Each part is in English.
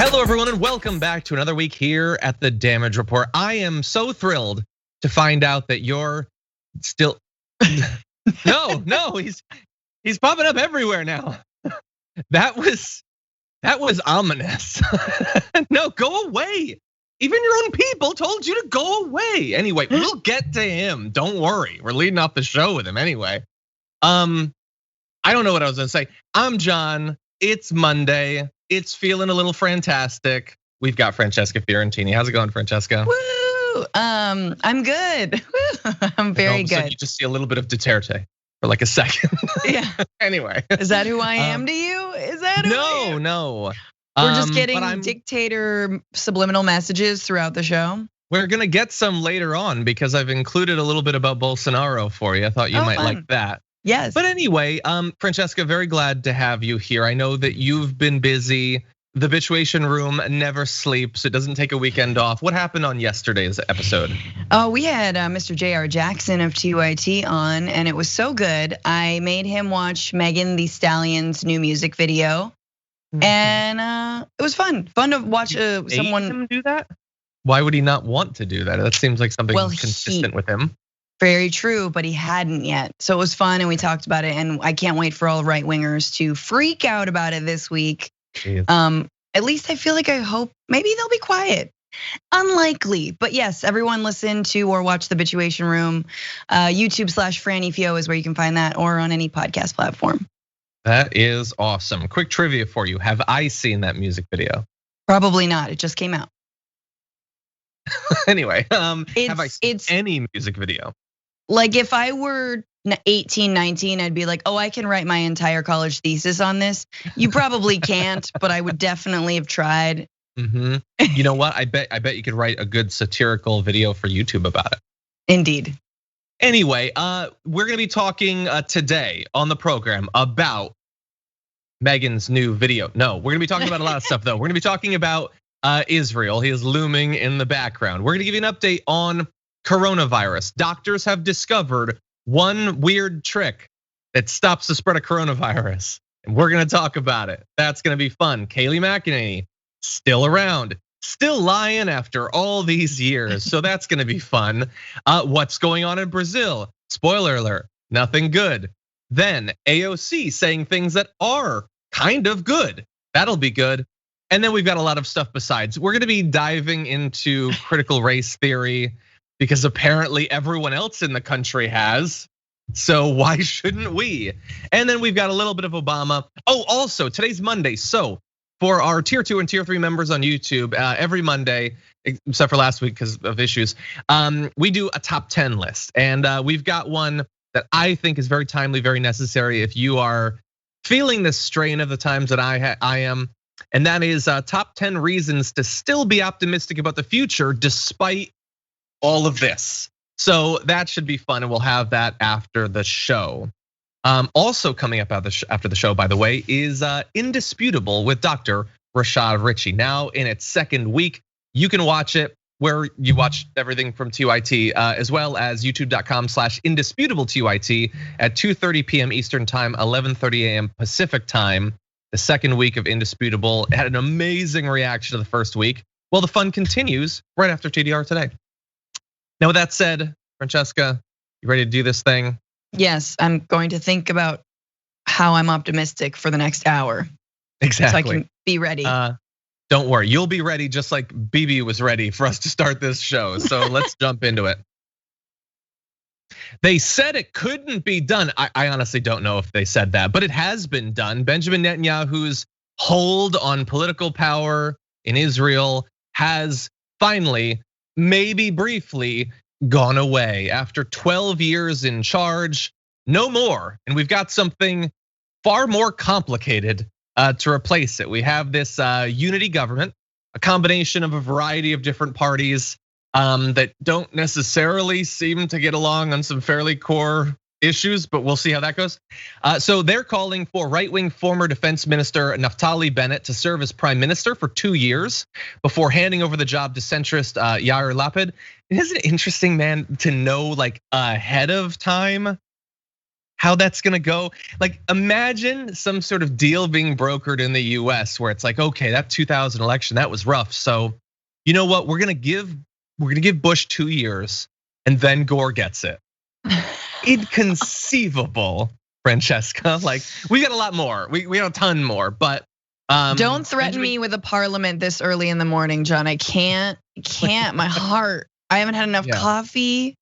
Hello, everyone, and welcome back to another week here at the Damage Report. I am so thrilled to find out that you're still. No, he's popping up everywhere now. That was ominous. No, go away. Even your own people told you to go away. Anyway, we'll get to him. Don't worry. We're leading off the show with him anyway. I don't know what I was gonna say. I'm John. It's Monday. It's feeling a little fantastic. We've got Francesca Fiorentini. How's it going, Francesca? Woo! I'm good. I'm very good. You just see a little bit of Duterte for like a second. Yeah. Anyway. Is that who I am to you? Is that who I am? No. We're just getting dictator subliminal messages throughout the show. We're gonna get some later on because I've included a little bit about Bolsonaro for you. I thought you might like that. Yes. But anyway, Francesca, very glad to have you here. I know that you've been busy. The Bitchuation Room never sleeps. It doesn't take a weekend off. What happened on yesterday's episode? Oh, we had Mr. J.R. Jackson of TYT on, and it was so good. I made him watch Megan Thee Stallion's new music video, and it was fun. Fun to watch someone him do that. Why would he not want to do that? That seems like something consistent with him. Very true, but he hadn't yet. So it was fun and we talked about it, and I can't wait for all right wingers to freak out about it this week. At least I feel like I hope maybe they'll be quiet. Unlikely, but yes, everyone listen to or watch the Bitchuation Room. YouTube/FrannyFio is where you can find that, or on any podcast platform. That is awesome. Quick trivia for you. Have I seen that music video? Probably not, it just came out. Anyway, have I seen any music video? Like if I were 18, 19, I'd be like, oh, I can write my entire college thesis on this. You probably can't, but I would definitely have tried. You know what? I bet you could write a good satirical video for YouTube about it. Indeed. Anyway, we're gonna be talking today on the program about Megan's new video. No, we're gonna be talking about a lot of stuff though. We're gonna be talking about Israel. He is looming in the background. We're gonna give you an update on coronavirus. Doctors have discovered one weird trick that stops the spread of coronavirus, and we're gonna talk about it. That's gonna be fun. Kayleigh McEnany still around, still lying after all these years, so that's gonna be fun. What's going on in Brazil? Spoiler alert, nothing good. Then AOC saying things that are kind of good. That'll be good. And then we've got a lot of stuff besides. We're gonna be diving into critical race theory because apparently everyone else in the country has. So why shouldn't we? And then we've got a little bit of Obama. Oh, also today's Monday. So for our tier 2 and tier 3 members on YouTube, every Monday, except for last week because of issues, we do a top 10 list. And we've got one that I think is very timely, very necessary if you are feeling the strain of the times that I am. And that is top 10 reasons to still be optimistic about the future despite all of this. So that should be fun, and we'll have that after the show. Also coming up after the show, by the way, is Indisputable with Dr. Rashad Ritchie. Now in its second week, you can watch it where you watch everything from TYT, as well as youtube.com/indisputable_TYT at 2:30 p.m. Eastern time, 11:30 a.m. Pacific time. The second week of Indisputable. It had an amazing reaction to the first week. Well, the fun continues right after TDR today. Now, with that said, Francesca, you ready to do this thing? Yes, I'm going to think about how I'm optimistic for the next hour. Exactly. So I can be ready. Don't worry, you'll be ready just like BB was ready for us to start this show. So let's jump into it. They said it couldn't be done. I honestly don't know if they said that, but it has been done. Benjamin Netanyahu's hold on political power in Israel has finally, maybe briefly, gone away. After 12 years in charge, no more. And we've got something far more complicated to replace it. We have this unity government, a combination of a variety of different parties that don't necessarily seem to get along on some fairly core issues, but we'll see how that goes. So they're calling for right-wing former defense minister Naftali Bennett to serve as prime minister for 2 years before handing over the job to centrist Yair Lapid. Isn't it interesting, man, to know like ahead of time how that's gonna go. Like, imagine some sort of deal being brokered in the US where it's like, okay, that 2000 election, that was rough. So you know what? We're gonna give Bush 2 years and then Gore gets it. Inconceivable, Francesca. Like, we got a lot more. We got a ton more, but don't threaten me with a parliament this early in the morning, John. I can't. My heart. I haven't had enough coffee.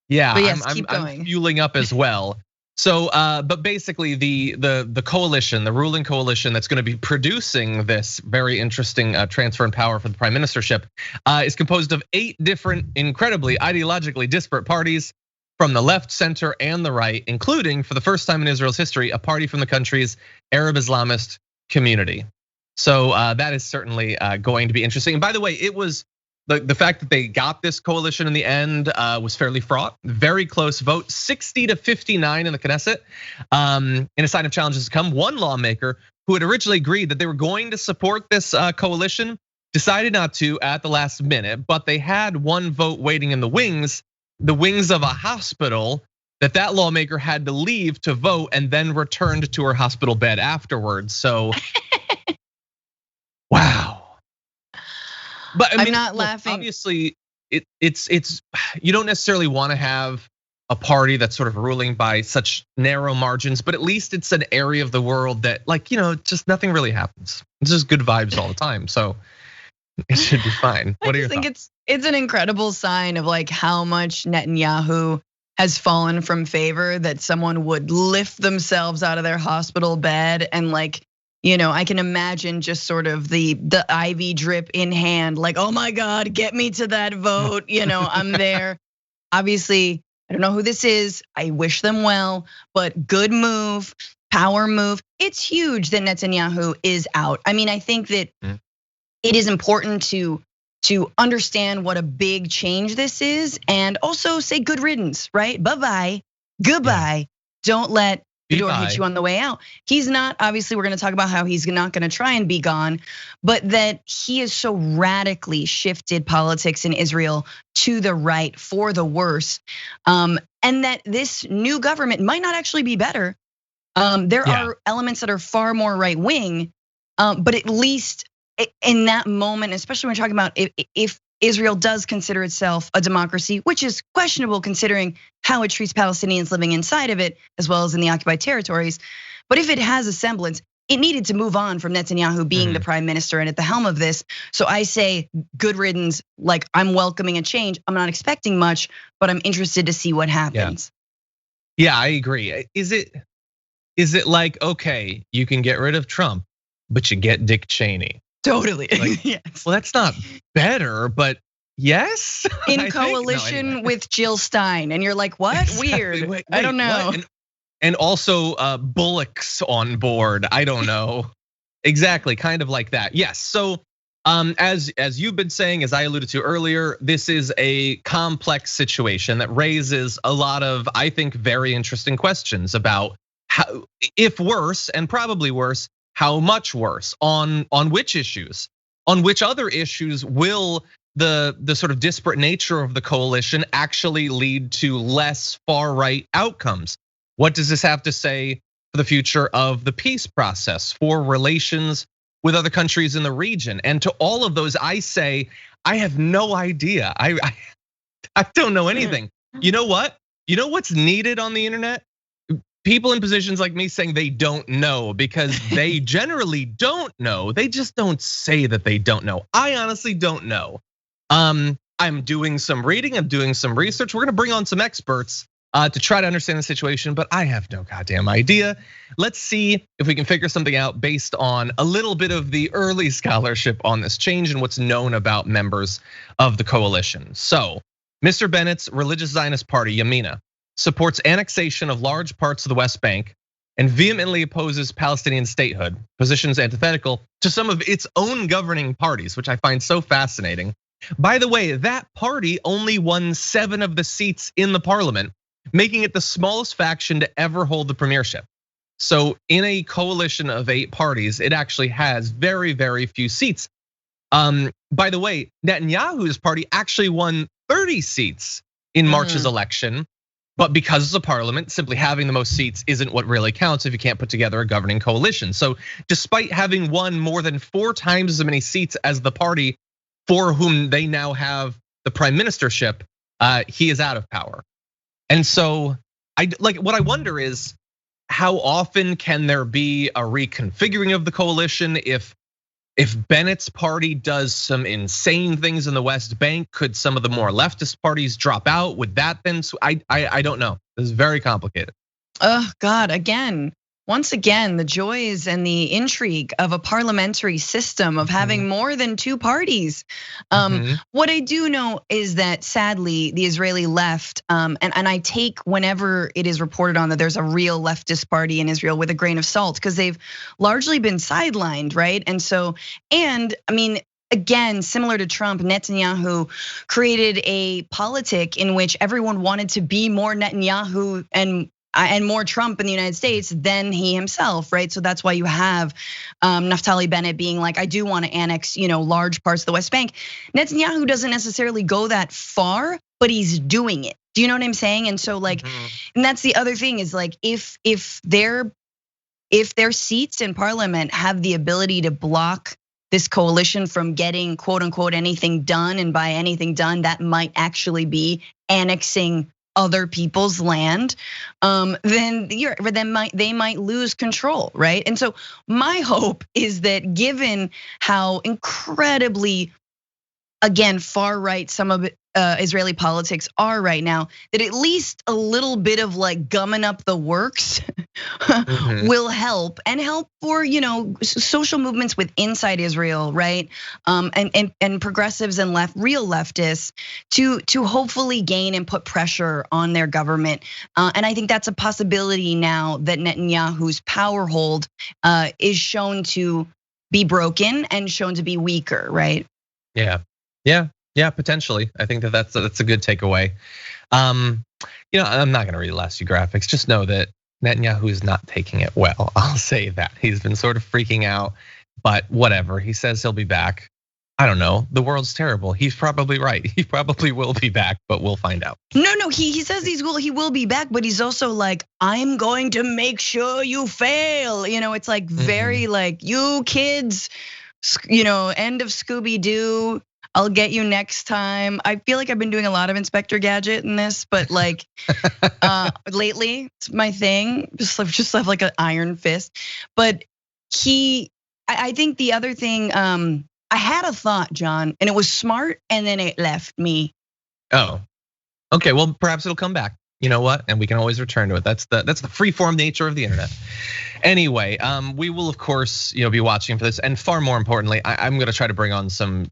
Yeah, but yes, keep going. I'm fueling up as well. So, but basically the coalition, the ruling coalition that's going to be producing this very interesting transfer in power for the prime ministership is composed of 8 different, incredibly ideologically disparate parties from the left, center, and the right, including, for the first time in Israel's history, a party from the country's Arab Islamist community. So that is certainly going to be interesting. And by the way, it was the fact that they got this coalition in the end was fairly fraught. Very close vote, 60 to 59 in the Knesset. In a sign of challenges to come, one lawmaker who had originally agreed that they were going to support this coalition decided not to at the last minute, but they had one vote waiting in the wings of a hospital that lawmaker had to leave to vote and then returned to her hospital bed afterwards. So, wow. But I mean, I'm not laughing. Obviously, it's you don't necessarily want to have a party that's sort of ruling by such narrow margins, but at least it's an area of the world that, like, just nothing really happens. It's just good vibes all the time. So it should be fine. What are your thoughts? I think it's an incredible sign of like how much Netanyahu has fallen from favor, that someone would lift themselves out of their hospital bed and like, I can imagine just sort of the IV drip in hand, like, oh my God, get me to that vote. I'm there. Obviously, I don't know who this is. I wish them well, but good move, power move. It's huge that Netanyahu is out. I mean, I think that it is important to understand what a big change this is, and also say good riddance, right? Bye-bye, goodbye. Yeah. Don't let the door hit you on the way out. He's not, obviously we're gonna talk about how he's not gonna try and be gone, but that he has so radically shifted politics in Israel to the right for the worse. And that this new government might not actually be better. There are elements that are far more right wing, but at least in that moment, especially when we're talking about if Israel does consider itself a democracy, which is questionable considering how it treats Palestinians living inside of it, as well as in the occupied territories. But if it has a semblance, it needed to move on from Netanyahu being the prime minister and at the helm of this. So I say good riddance, like I'm welcoming a change. I'm not expecting much, but I'm interested to see what happens. Yeah, I agree. Is it like, okay, you can get rid of Trump, but you get Dick Cheney? Totally. Like, yes. Well, that's not better, but yes. In coalition with Jill Stein, and you're like, what? Exactly. Weird. Wait, I don't know. And also Bullock's on board. I don't know. Exactly, kind of like that. Yes. So as you've been saying, as I alluded to earlier, this is a complex situation that raises a lot of, I think, very interesting questions about how, if worse, and probably worse, how much worse, on which issues, on which other issues will the sort of disparate nature of the coalition actually lead to less far right outcomes? What does this have to say for the future of the peace process, for relations with other countries in the region? And to all of those, I say, I have no idea. I don't know anything. You know what? You know what's needed on the internet? People in positions like me saying they don't know, because they generally don't know. They just don't say that they don't know. I honestly don't know. I'm doing some reading, I'm doing some research. We're gonna bring on some experts to try to understand the situation, but I have no goddamn idea. Let's see if we can figure something out based on a little bit of the early scholarship on this change and what's known about members of the coalition. So, Mr. Bennett's religious Zionist party, Yamina, supports annexation of large parts of the West Bank and vehemently opposes Palestinian statehood, positions antithetical to some of its own governing parties, which I find so fascinating. By the way, that party only won 7 of the seats in the parliament, making it the smallest faction to ever hold the premiership. So in a coalition of 8 parties, it actually has very, very few seats. By the way, Netanyahu's party actually won 30 seats in March's election. But because it's a parliament, simply having the most seats isn't what really counts if you can't put together a governing coalition. So despite having won more than 4 times as many seats as the party for whom they now have the prime ministership, he is out of power. And so what I wonder is, how often can there be a reconfiguring of the coalition? If Bennett's party does some insane things in the West Bank, could some of the more leftist parties drop out? Would that then? I don't know. This is very complicated. Oh God, once again, the joys and the intrigue of a parliamentary system of having more than 2 parties. What I do know is that sadly, the Israeli left, and I take whenever it is reported on that there's a real leftist party in Israel with a grain of salt, because they've largely been sidelined, right? And I mean, again, similar to Trump, Netanyahu created a politic in which everyone wanted to be more Netanyahu and more Trump in the United States than he himself, right? So that's why you have Naftali Bennett being like, I do want to annex, large parts of the West Bank. Netanyahu doesn't necessarily go that far, but he's doing it. Do you know what I'm saying? And so and that's the other thing is like, if their seats in parliament have the ability to block this coalition from getting quote unquote anything done, and by anything done, that might actually be annexing other people's land, then they might lose control, right? And so my hope is that given how incredibly, again, far right some of Israeli politics are right now, that at least a little bit of like gumming up the works will help, and help for social movements with inside Israel, right? And progressives and real leftists to hopefully gain and put pressure on their government. And I think that's a possibility now that Netanyahu's power hold is shown to be broken and shown to be weaker, right? Yeah, potentially. I think that's a good takeaway. I'm not gonna read the last few graphics. Just know that Netanyahu is not taking it well. I'll say that. He's been sort of freaking out, but whatever. He says he'll be back. I don't know. The world's terrible. He's probably right. He probably will be back, but we'll find out. No, he says he will be back, but he's also like, I'm going to make sure you fail. It's like very like, you kids, end of Scooby-Doo. I'll get you next time. I feel like I've been doing a lot of Inspector Gadget in this, but like lately it's my thing. Just have like an iron fist. But I think the other thing, I had a thought, John, and it was smart, and then it left me. Oh, okay. Well, perhaps it'll come back. You know what? And we can always return to it. That's the free form nature of the internet. Anyway, we will of course, be watching for this, and far more importantly, I'm going to try to bring on some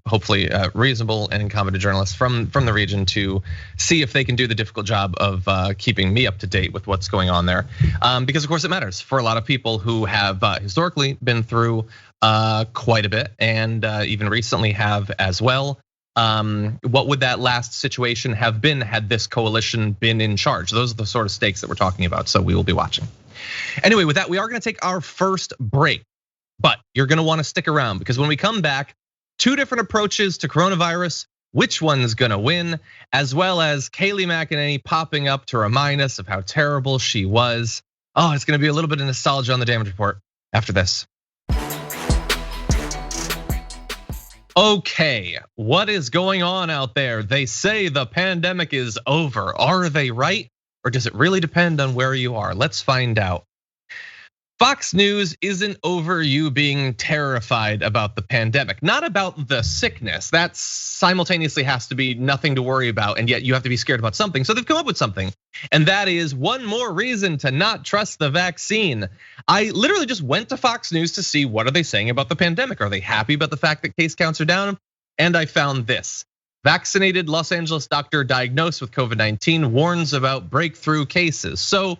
hopefully reasonable and incompetent journalists from the region to see if they can do the difficult job of keeping me up to date with what's going on there, because of course it matters for a lot of people who have historically been through quite a bit, and even recently have as well. What would that last situation have been had this coalition been in charge? Those are the sort of stakes that we're talking about, so we will be watching. Anyway, with that, we are gonna take our first break, but you're gonna wanna stick around, because when we come back, 2 different approaches to coronavirus, which one's gonna win, as well as Kayleigh McEnany popping up to remind us of how terrible she was. Oh, it's gonna be a little bit of nostalgia on the damage report after this. Okay, what is going on out there? They say the pandemic is over. Are they right? Or does it really depend on where you are? Let's find out. Fox News isn't over you being terrified about the pandemic, not about the sickness. That simultaneously has to be nothing to worry about, and yet you have to be scared about something. So they've come up with something, and that is one more reason to not trust the vaccine. I literally just went to Fox News to see what are they saying about the pandemic. Are they happy about the fact that case counts are down? And I found this. Vaccinated Los Angeles doctor diagnosed with COVID-19 warns about breakthrough cases. So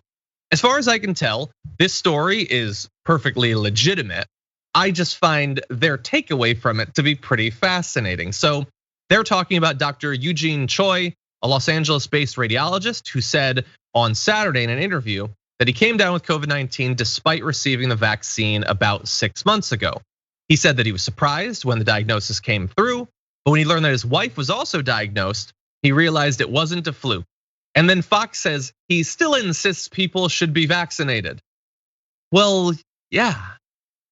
as far as I can tell, this story is perfectly legitimate. I just find their takeaway from it to be pretty fascinating. So they're talking about Dr. Eugene Choi, a Los Angeles-based radiologist who said on Saturday in an interview that he came down with COVID-19 despite receiving the vaccine about 6 months ago. He said that he was surprised when the diagnosis came through, but when he learned that his wife was also diagnosed, he realized it wasn't a fluke. And then Fox says he still insists people should be vaccinated. Well, yeah,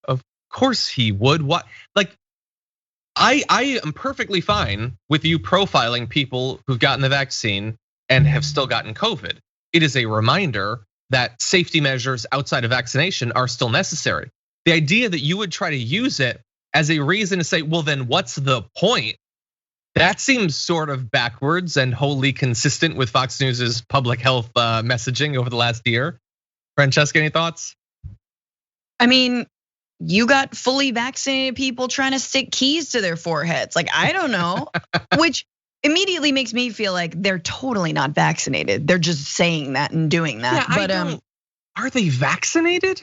of course he would. What, like, I am perfectly fine with you profiling people who've gotten the vaccine and have still gotten COVID. It is a reminder that safety measures outside of vaccination are still necessary. The idea that you would try to use it as a reason to say, well, then what's the point? That seems sort of backwards and wholly consistent with Fox News's public health messaging over the last year. Francesca, any thoughts? I mean, you got fully vaccinated people trying to stick keys to their foreheads. Like, I don't know, which immediately makes me feel like they're totally not vaccinated. They're just saying that and doing that. Yeah, but are they vaccinated?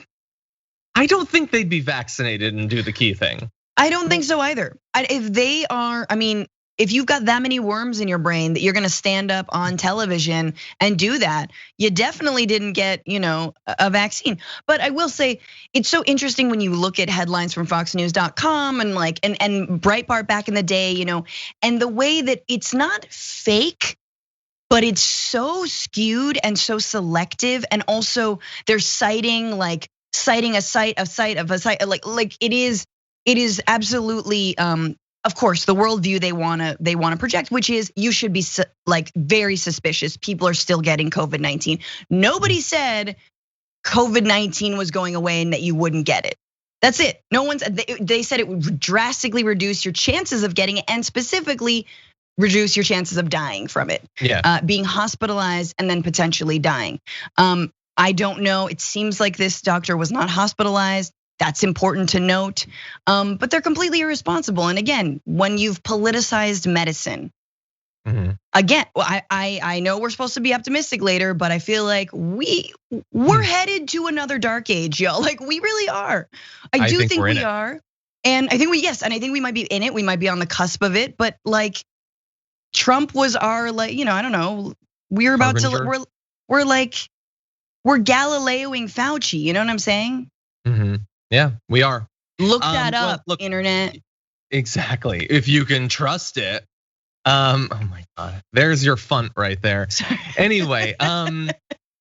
I don't think they'd be vaccinated and do the key thing. I don't think so either. If they are, I mean, if you've got that many worms in your brain that you're gonna stand up on television and do that, you definitely didn't get, a vaccine. But I will say, it's so interesting when you look at headlines from FoxNews.com and and Breitbart back in the day, and the way that it's not fake, but it's so skewed and so selective, and also they're citing a site, like it is absolutely. Of course, the worldview they wanna project, which is you should be like very suspicious. People are still getting COVID-19. Nobody said COVID-19 was going away and that you wouldn't get it. That's it. No one's. They said it would drastically reduce your chances of getting it, and specifically reduce your chances of dying from it. Yeah. Being hospitalized and then potentially dying. I don't know. It seems like this doctor was not hospitalized. That's important to note, but they're completely irresponsible. And again, when you've politicized medicine, again, I know we're supposed to be optimistic later, but I feel like we're headed to another dark age, y'all. Like we really are. I do think we are, and I think I think we might be in it. We might be on the cusp of it, but like Trump was our I don't know. We're about to we're Galileoing Fauci. You know what I'm saying? Yeah, we are. Look that up, internet. Exactly, if you can trust it. Oh my God, there's your font right there. Anyway,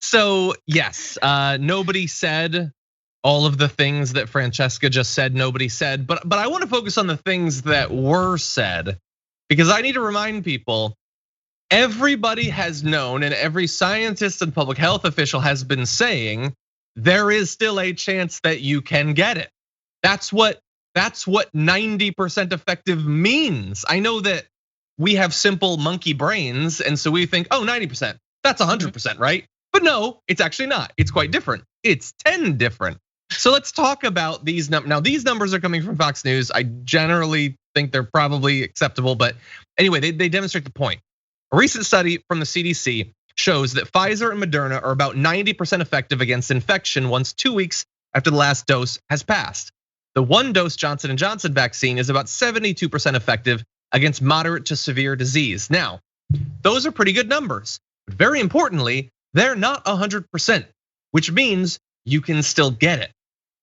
so yes, nobody said all of the things that Francesca just said. Nobody said, but I want to focus on the things that were said, because I need to remind people. Everybody has known, and every scientist and public health official has been saying, there is still a chance that you can get it. That's what 90% effective means. I know that we have simple monkey brains, and so we think, 90%, that's 100%, right? But no, it's actually not. It's quite different. It's 10 different. So let's talk about these numbers. Now, these numbers are coming from Fox News. I generally think they're probably acceptable, but anyway, they demonstrate the point. A recent study from the CDC shows that Pfizer and Moderna are about 90% effective against infection once 2 weeks after the last dose has passed. The 1-dose Johnson & Johnson vaccine is about 72% effective against moderate to severe disease. Now, those are pretty good numbers. But very importantly, they're not 100%, which means you can still get it.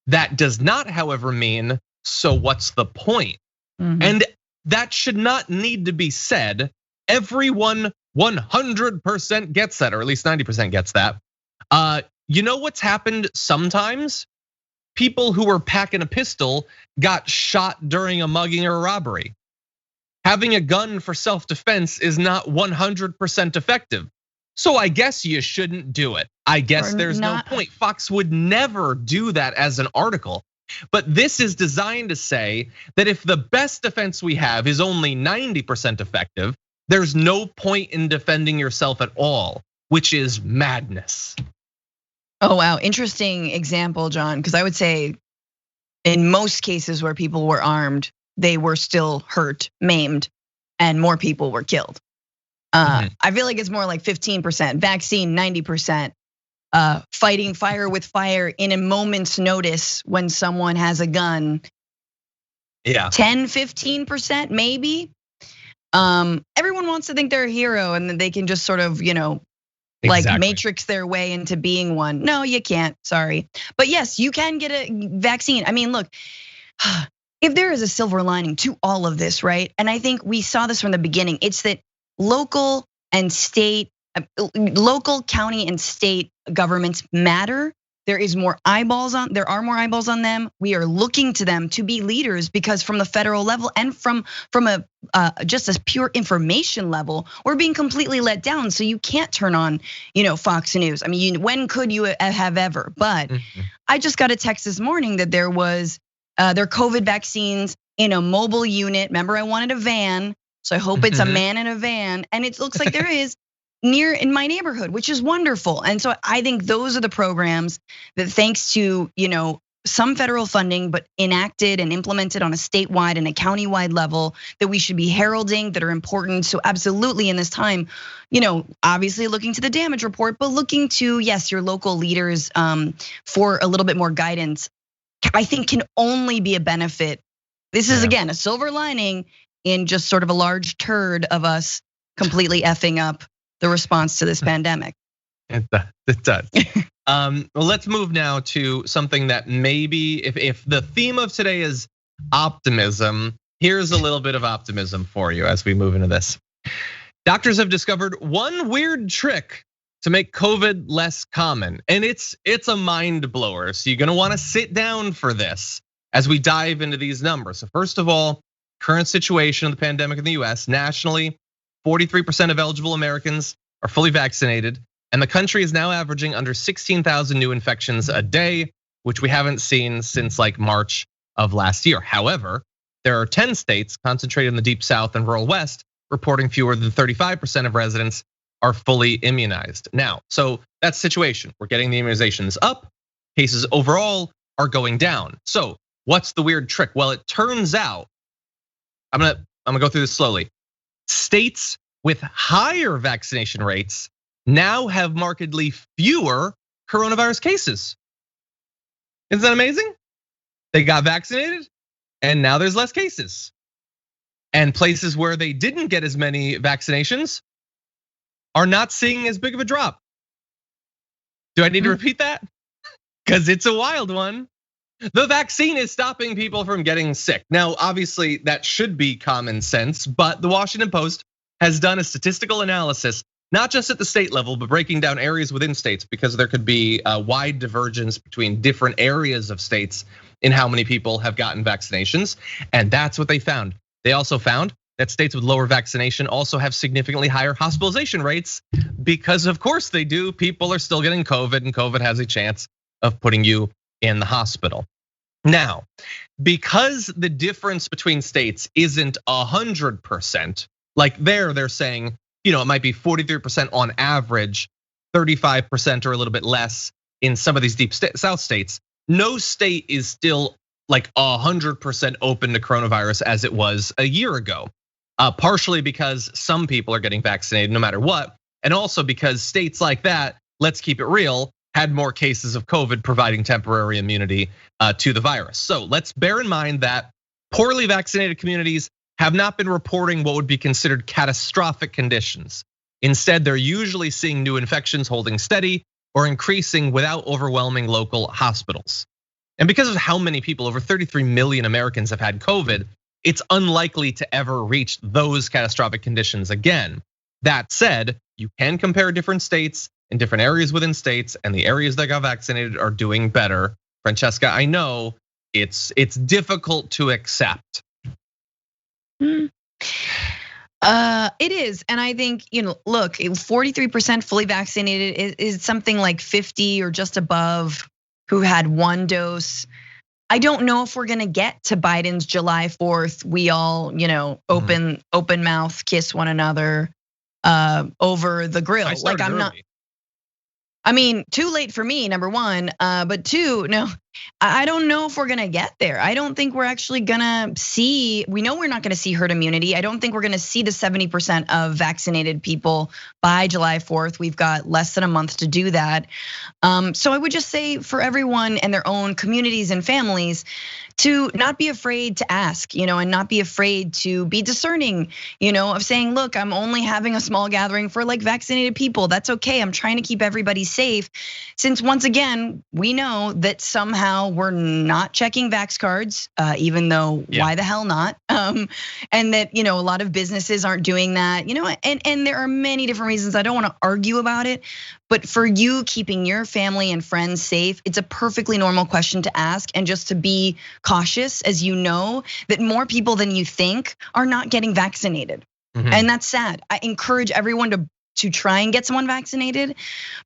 That does not, however, mean, so what's the point? And that should not need to be said. Everyone 100% gets that, or at least 90% gets that. You know what's happened sometimes? People who were packing a pistol got shot during a mugging or a robbery. Having a gun for self-defense is not 100% effective. So I guess you shouldn't do it. I guess there's no point. Fox would never do that as an article. But this is designed to say that if the best defense we have is only 90% effective, there's no point in defending yourself at all, which is madness. Oh, wow, interesting example, John, because I would say in most cases where people were armed, they were still hurt, maimed, and more people were killed. I feel like it's more like 15%, vaccine 90%, fighting fire with fire in a moment's notice when someone has a gun. 10-15% maybe. Everyone wants to think they're a hero and then they can just sort of, like matrix their way into being one. No, you can't, sorry. But yes, you can get a vaccine. I mean, look, if there is a silver lining to all of this, right? And I think we saw this from the beginning, it's that local and state local, county, and state governments matter. There are more eyeballs on them. We are looking to them to be leaders because from the federal level and from just a pure information level, we're being completely let down. So you can't turn on, Fox News. I mean, when could you have ever? But I just got a text this morning that there was their COVID vaccines in a mobile unit. Remember, I wanted a van, so I hope it's a man in a van, and it looks like there is. Near in my neighborhood, which is wonderful. And so I think those are the programs that thanks to, some federal funding, but enacted and implemented on a statewide and a countywide level that we should be heralding, that are important. So absolutely in this time, obviously looking to the damage report, but looking to, yes, your local leaders for a little bit more guidance, I think can only be a benefit. This is again, a silver lining in just sort of a large turd of us completely effing up the response to this pandemic. It does. Well, let's move now to something that maybe, if the theme of today is optimism, here's a little bit of optimism for you as we move into this. Doctors have discovered one weird trick to make COVID less common, and it's a mind blower. So you're gonna wanna sit down for this as we dive into these numbers. So first of all, current situation of the pandemic in the US, nationally, 43% of eligible Americans are fully vaccinated, and the country is now averaging under 16,000 new infections a day, which we haven't seen since like March of last year. However, there are 10 states concentrated in the deep South and rural West reporting fewer than 35% of residents are fully immunized. Now, so that's the situation. We're getting the immunizations up, cases overall are going down. So what's the weird trick? Well, it turns out, I'm gonna go through this slowly. States with higher vaccination rates now have markedly fewer coronavirus cases. Isn't that amazing? They got vaccinated and now there's less cases. And places where they didn't get as many vaccinations are not seeing as big of a drop. Do I need to repeat that? Because it's a wild one. The vaccine is stopping people from getting sick. Now, obviously that should be common sense, but the Washington Post has done a statistical analysis, not just at the state level, but breaking down areas within states because there could be a wide divergence between different areas of states in how many people have gotten vaccinations. And that's what they found. They also found that states with lower vaccination also have significantly higher hospitalization rates because of course they do. People are still getting COVID and COVID has a chance of putting you in the hospital. Now, because the difference between states isn't 100%, like they're saying, it might be 43% on average, 35% or a little bit less in some of these deep South states. No state is still like 100% open to coronavirus as it was a year ago. Partially because some people are getting vaccinated no matter what, and also because states like that, let's keep it real, had more cases of COVID providing temporary immunity to the virus. So let's bear in mind that poorly vaccinated communities have not been reporting what would be considered catastrophic conditions. Instead, they're usually seeing new infections holding steady or increasing without overwhelming local hospitals. And because of how many people, over 33 million Americans have had COVID, it's unlikely to ever reach those catastrophic conditions again. That said, you can compare different states and different areas within states, and the areas that got vaccinated are doing better. Francesca, I know it's difficult to accept. It is, and I think, look, 43% fully vaccinated is something like 50 or just above who had one dose. I don't know if we're gonna get to Biden's July 4th. We all, open mouth, kiss one another over the grill. Like I'm not. I mean, too late for me, number one. But two, no, I don't know if we're gonna get there. I don't think we're actually gonna see, we know we're not gonna see herd immunity. I don't think we're gonna see the 70% of vaccinated people by July 4th. We've got less than a month to do that. So I would just say for everyone and their own communities and families to not be afraid to ask, and not be afraid to be discerning, of saying, look, I'm only having a small gathering for like vaccinated people. That's okay. I'm trying to keep everybody safe. Since once again, we know that somehow somehow we're not checking vax cards, even though why the hell not? And that, a lot of businesses aren't doing that, and there are many different reasons. I don't want to argue about it, but for you keeping your family and friends safe, it's a perfectly normal question to ask, and just to be cautious, as you know, that more people than you think are not getting vaccinated. And that's sad. I encourage everyone to try and get someone vaccinated,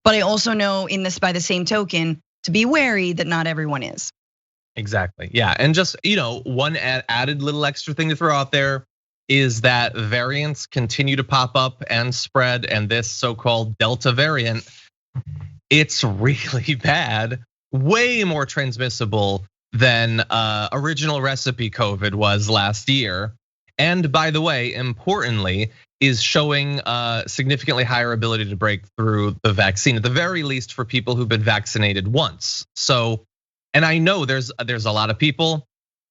but I also know in this, by the same token, to be wary that not everyone is. Exactly, yeah, and just one added little extra thing to throw out there is that variants continue to pop up and spread, and this so-called Delta variant, it's really bad, way more transmissible than original recipe COVID was last year. And by the way, importantly, is showing significantly higher ability to break through the vaccine, at the very least for people who've been vaccinated once. So, and I know there's a lot of people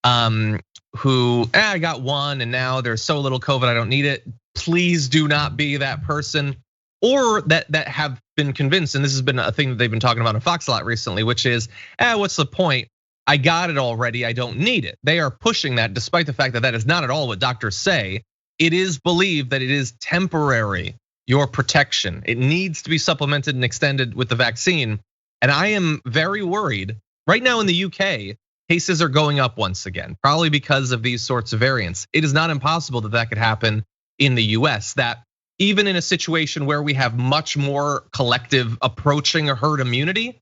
who, I got one and now there's so little COVID, I don't need it. Please do not be that person, or that have been convinced, and this has been a thing that they've been talking about on Fox a lot recently, which is, what's the point? I got it already, I don't need it. They are pushing that despite the fact that that is not at all what doctors say. It is believed that it is temporary, your protection. It needs to be supplemented and extended with the vaccine. And I am very worried. Right now in the UK, cases are going up once again, probably because of these sorts of variants. It is not impossible that that could happen in the US, that even in a situation where we have much more collective approaching a herd immunity,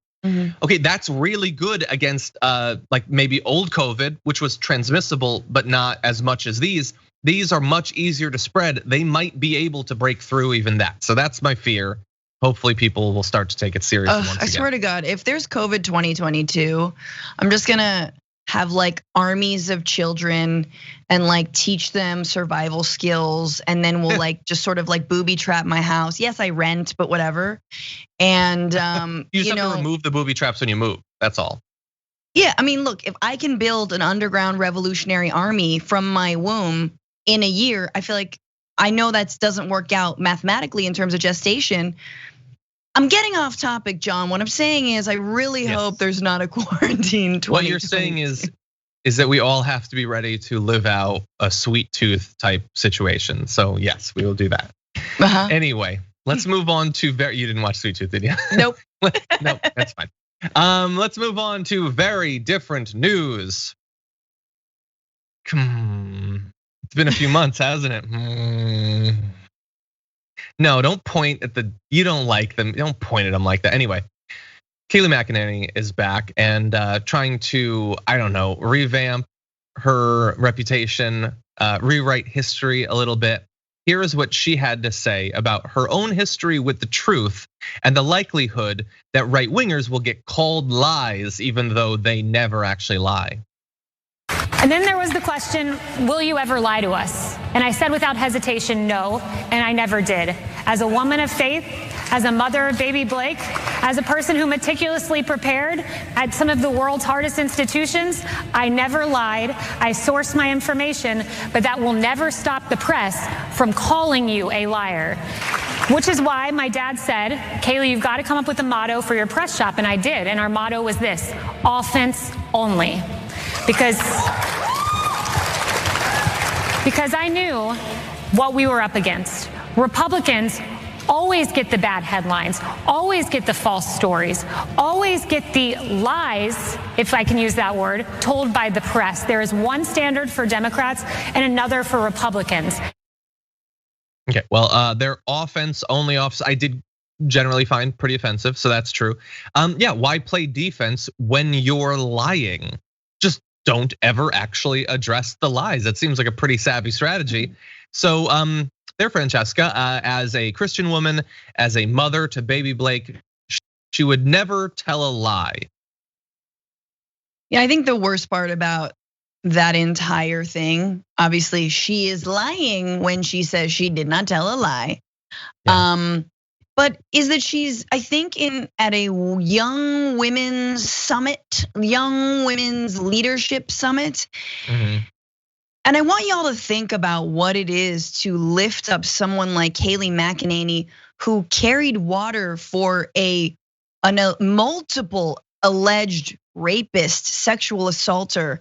okay, that's really good against like maybe old COVID, which was transmissible, but not as much as these. These are much easier to spread. They might be able to break through even that. So that's my fear. Hopefully people will start to take it seriously once again. I swear to God, if there's COVID 2022, I'm just gonna have like armies of children and like teach them survival skills, and then we'll like just sort of like booby trap my house. Yes, I rent, but whatever. And you just have to remove the booby traps when you move. That's all. Yeah, I mean, look, if I can build an underground revolutionary army from my womb in a year, I feel like, I know that doesn't work out mathematically in terms of gestation. I'm getting off topic, John. What I'm saying is, I really hope there's not a quarantine. What you're saying is that we all have to be ready to live out a sweet tooth type situation. So yes, we will do that. Anyway, let's move on to you didn't watch Sweet Tooth, did you? Nope. Nope, that's fine. Let's move on to very different news. It's been a few months, hasn't it? No, don't point at you don't like them. Don't point at them like that. Anyway, Kayleigh McEnany is back and trying to, I don't know, revamp her reputation, rewrite history a little bit. Here is what she had to say about her own history with the truth and the likelihood that right-wingers will get called lies even though they never actually lie. And then there was the question, will you ever lie to us? And I said without hesitation, no, and I never did. As a woman of faith, as a mother of baby Blake, as a person who meticulously prepared at some of the world's hardest institutions, I never lied. I sourced my information, but that will never stop the press from calling you a liar. Which is why my dad said, Kayleigh, you've got to come up with a motto for your press shop, and I did. And our motto was this: offense only. Because I knew what we were up against. Republicans always get the bad headlines, always get the false stories, always get the lies, if I can use that word, told by the press. There is one standard for Democrats and another for Republicans. Okay, well, their offense only I did generally find pretty offensive, so that's true. Yeah, why play defense when you're lying? Just don't ever actually address the lies. That seems like a pretty savvy strategy. So there, Francesca, as a Christian woman, as a mother to baby Blake, she would never tell a lie. Yeah, I think the worst part about that entire thing, obviously she is lying when she says she did not tell a lie. Yeah. But is that she's, I think, at a young women's summit, young women's leadership summit. And I want y'all to think about what it is to lift up someone like Kayleigh McEnany, who carried water for a multiple alleged rapist, sexual assaulter,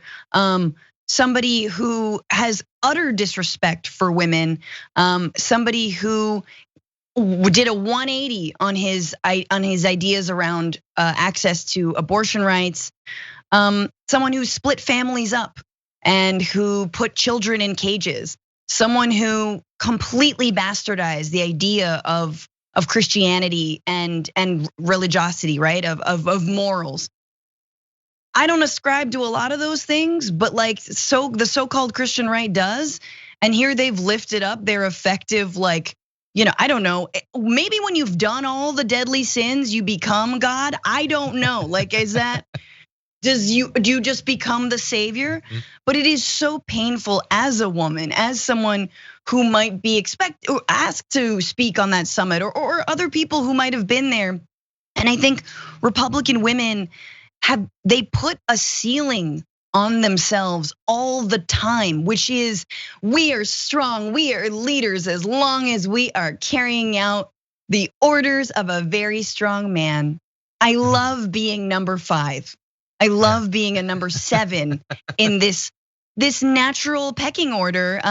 somebody who has utter disrespect for women, somebody who did a 180 on his ideas around access to abortion rights, someone who split families up and who put children in cages, someone who completely bastardized the idea of Christianity and religiosity, right? Of morals. I don't ascribe to a lot of those things, but like the so-called Christian right does. And here they've lifted up their effective, like, I don't know, maybe when you've done all the deadly sins, you become God. I don't know. Like, do you just become the savior? But it is so painful as a woman, as someone who might be asked to speak on that summit, or other people who might have been there. And I think Republican women they put a ceiling on themselves all the time, which is, we are strong, we are leaders as long as we are carrying out the orders of a very strong man. I love being number 5. I love being a number 7 in this natural pecking order,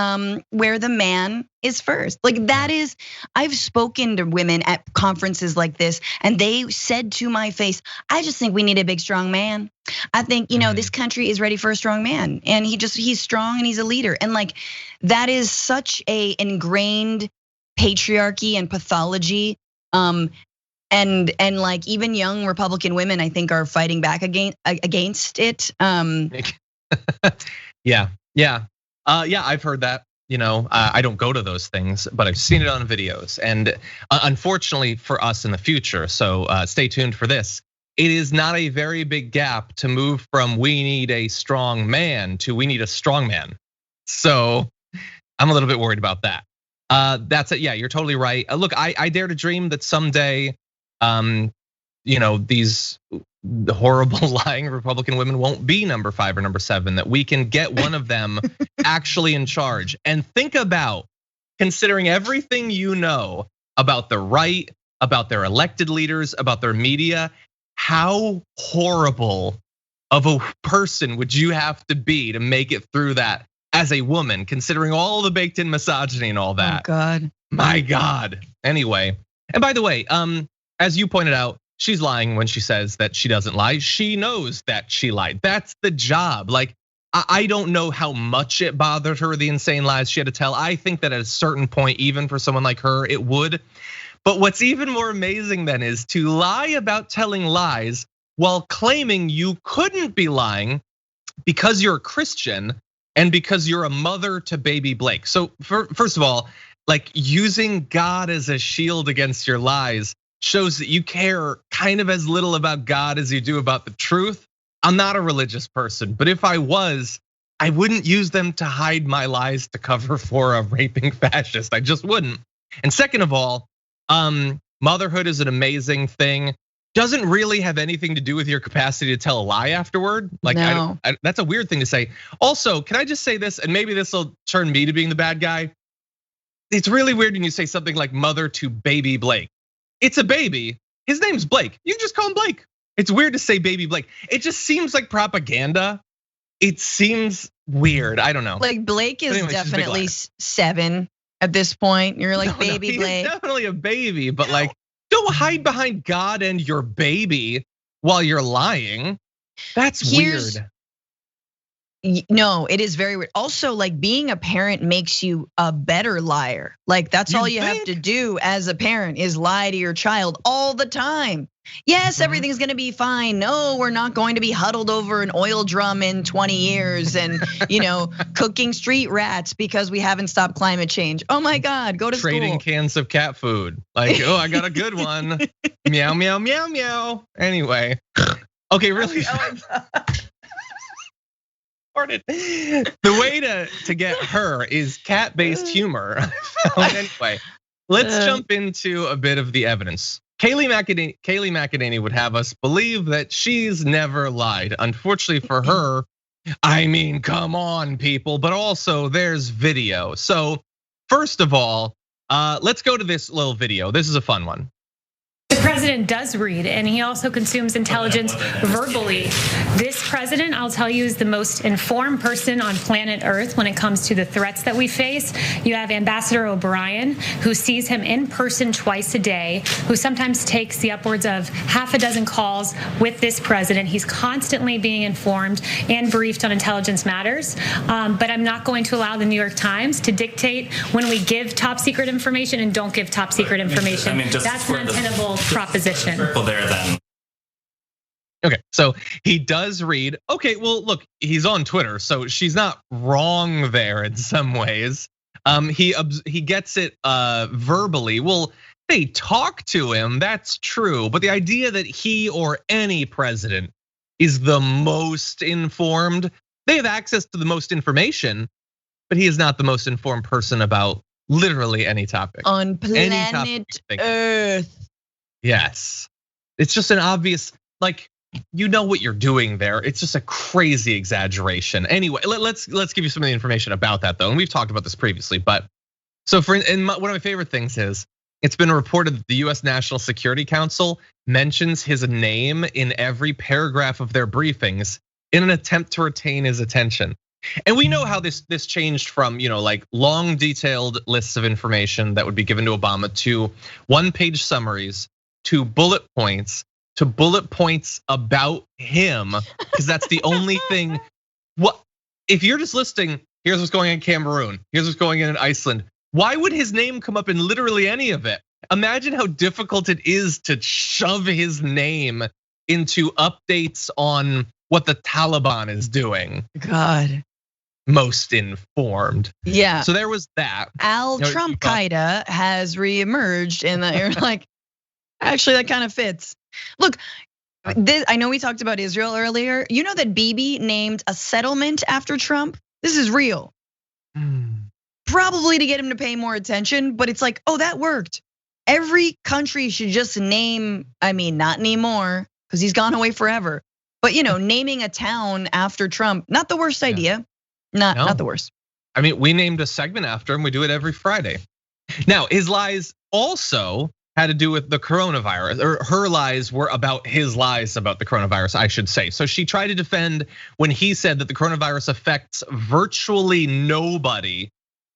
where the man is first. Like that is, I've spoken to women at conferences like this, and they said to my face, I just think we need a big, strong man. I think, this country is ready for a strong man, and he's strong and he's a leader. And like, that is such a ingrained patriarchy and pathology. And like even young Republican women, I think, are fighting back against it. Yeah, I've heard that. I don't go to those things, but I've seen it on videos. And unfortunately for us in the future, so stay tuned for this. It is not a very big gap to move from we need a strong man to we need a strong man. So I'm a little bit worried about that. That's it. Yeah, you're totally right. Look, I dare to dream that someday, these horrible lying Republican women won't be number 5 or number 7, that we can get one of them actually in charge. And think about, considering everything about the right, about their elected leaders, about their media, how horrible of a person would you have to be to make it through that as a woman, considering all the baked in misogyny and all that? Oh God. My God. Anyway, and by the way, as you pointed out, she's lying when she says that she doesn't lie. She knows that she lied. That's the job. Like, I don't know how much it bothered her, the insane lies she had to tell. I think that at a certain point, even for someone like her, it would. But what's even more amazing then is to lie about telling lies while claiming you couldn't be lying because you're a Christian and because you're a mother to baby Blake. So first of all, like, using God as a shield against your lies shows that you care kind of as little about God as you do about the truth. I'm not a religious person, but if I was, I wouldn't use them to hide my lies to cover for a raping fascist. I just wouldn't. And second of all, motherhood is an amazing thing. Doesn't really have anything to do with your capacity to tell a lie afterward. Like, no. That's a weird thing to say. Also, can I just say this, and maybe this will turn me to being the bad guy. It's really weird when you say something like mother to baby Blake. It's a baby. His name's Blake. You can just call him Blake. It's weird to say baby Blake. It just seems like propaganda. It seems weird. I don't know. Like Blake is definitely 7 at this point. You're like, baby Blake. He's definitely a baby, but like, don't hide behind God and your baby while you're lying. That's weird. No, it is very weird. Also, like, being a parent makes you a better liar. Like, that's all you have to do as a parent is lie to your child all the time. Yes, everything's gonna be fine. No, we're not going to be huddled over an oil drum in 20 years and cooking street rats because we haven't stopped climate change. Oh my God, go to school. Trading cans of cat food. Like, oh, I got a good one. Meow, meow, meow, meow. Anyway, okay, really. Oh my God. The way to get her is cat-based humor. Anyway, let's jump into a bit of the evidence. Kayleigh McEnany would have us believe that she's never lied. Unfortunately for her, I mean, come on, people, but also there's video. So first of all, let's go to this little video. This is a fun one. The president does read, and he also consumes intelligence verbally. This president, I'll tell you, is the most informed person on planet Earth when it comes to the threats that we face. You have Ambassador O'Brien, who sees him in person twice a day, who sometimes takes the upwards of half a dozen calls with this president. He's constantly being informed and briefed on intelligence matters. But I'm not going to allow the New York Times to dictate when we give top secret information and don't give top secret information. That's not tenable proposition. Circle there then. Okay, so he does read. Okay, well, look, he's on Twitter, so she's not wrong there in some ways. He gets it verbally. Well, they talk to him, that's true, but the idea that he or any president is the most informed, they have access to the most information, but he is not the most informed person about literally any topic. On planet Earth. Yes, it's just an obvious, like, you know what you're doing there. It's just a crazy exaggeration. Anyway, let's give you some of the information about that though, and we've talked about this previously. But so one of my favorite things is it's been reported that the U.S. National Security Council mentions his name in every paragraph of their briefings in an attempt to retain his attention. And we know how this changed from, like long detailed lists of information that would be given to Obama to one-page summaries to bullet points about him, because that's the only thing. What if you're just listing, here's what's going on in Cameroon, here's what's going on in Iceland. Why would his name come up in literally any of it? Imagine how difficult it is to shove his name into updates on what the Taliban is doing. God. Most informed. Yeah. So there was that. Trump Qaeda has reemerged, and you're like, actually, that kind of fits. Look, I know we talked about Israel earlier. You know that Bibi named a settlement after Trump? This is real. Probably to get him to pay more attention, but it's like, oh, that worked. Every country should just name, not anymore, because he's gone away forever. But naming a town after Trump, not the worst idea. Not the worst. We named a segment after him. We do it every Friday. Now, his lies also had to do with the coronavirus, or her lies were about his lies about the coronavirus, I should say. So she tried to defend when he said that the coronavirus affects virtually nobody.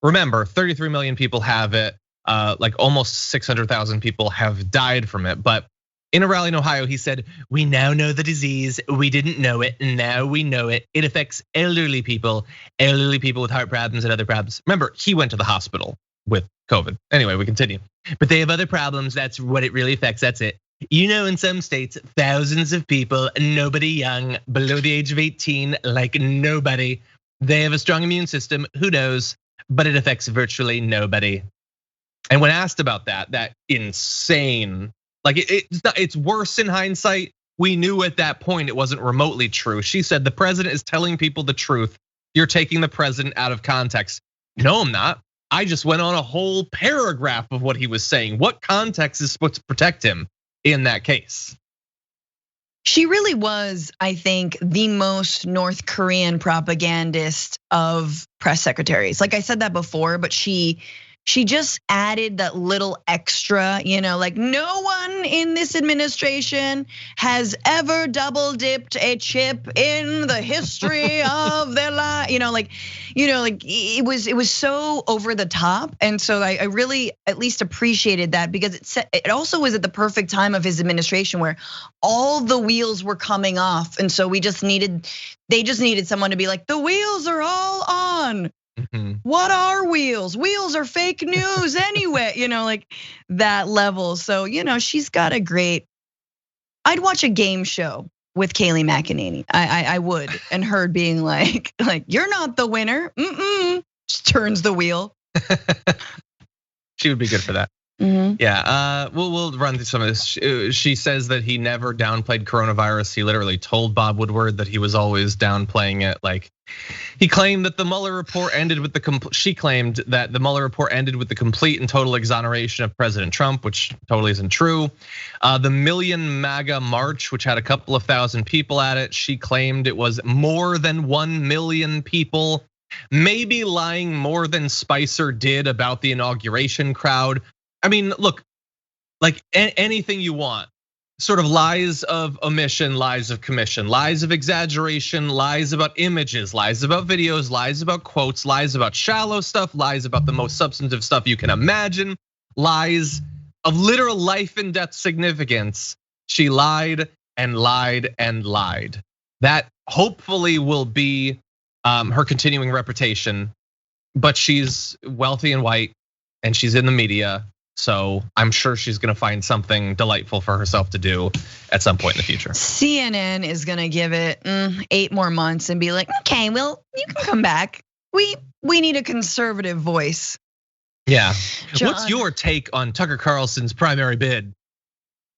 Remember, 33 million people have it, like almost 600,000 people have died from it. But in a rally in Ohio, he said, "We now know the disease. We didn't know it, and now we know it. It affects elderly people with heart problems and other problems." Remember, he went to the hospital with COVID. Anyway, we continue. "But they have other problems. That's what it really affects. That's it. In some states, thousands of people, nobody young, below the age of 18, like nobody. They have a strong immune system. Who knows? But it affects virtually nobody." And when asked about that insane, like it's worse in hindsight. We knew at that point it wasn't remotely true. She said the president is telling people the truth. You're taking the president out of context. No, I'm not. I just went on a whole paragraph of what he was saying. What context is supposed to protect him in that case? She really was, I think, the most North Korean propagandist of press secretaries. Like I said that before, but she just added that little extra, like no one in this administration has ever double dipped a chip in the history of their life. It was so over the top. And so I really at least appreciated that, because it also was at the perfect time of his administration where all the wheels were coming off. And so they just needed someone to be like, the wheels are all on. What are wheels? Wheels are fake news anyway, like that level. So, she's got a great, I'd watch a game show with Kayleigh McEnany. I would, and her being like, you're not the winner. Just turns the wheel. She would be good for that. Yeah, we'll run through some of this. She says that he never downplayed coronavirus. He literally told Bob Woodward that he was always downplaying it. Like he claimed that the Mueller report ended with she claimed that the Mueller report ended with the complete and total exoneration of President Trump, which totally isn't true. The Million MAGA March, which had a couple of thousand people at it, she claimed it was more than 1 million people. Maybe lying more than Spicer did about the inauguration crowd. Look, like anything you want. Sort of lies of omission, lies of commission, lies of exaggeration, lies about images, lies about videos, lies about quotes, lies about shallow stuff, lies about the most substantive stuff you can imagine, lies of literal life and death significance. She lied and lied and lied. That hopefully will be her continuing reputation, but she's wealthy and white and she's in the media. So I'm sure she's gonna find something delightful for herself to do at some point in the future. CNN is gonna give it 8 more months and be like, okay, well, you can come back. We need a conservative voice. Yeah. John. What's your take on Tucker Carlson's primary bid?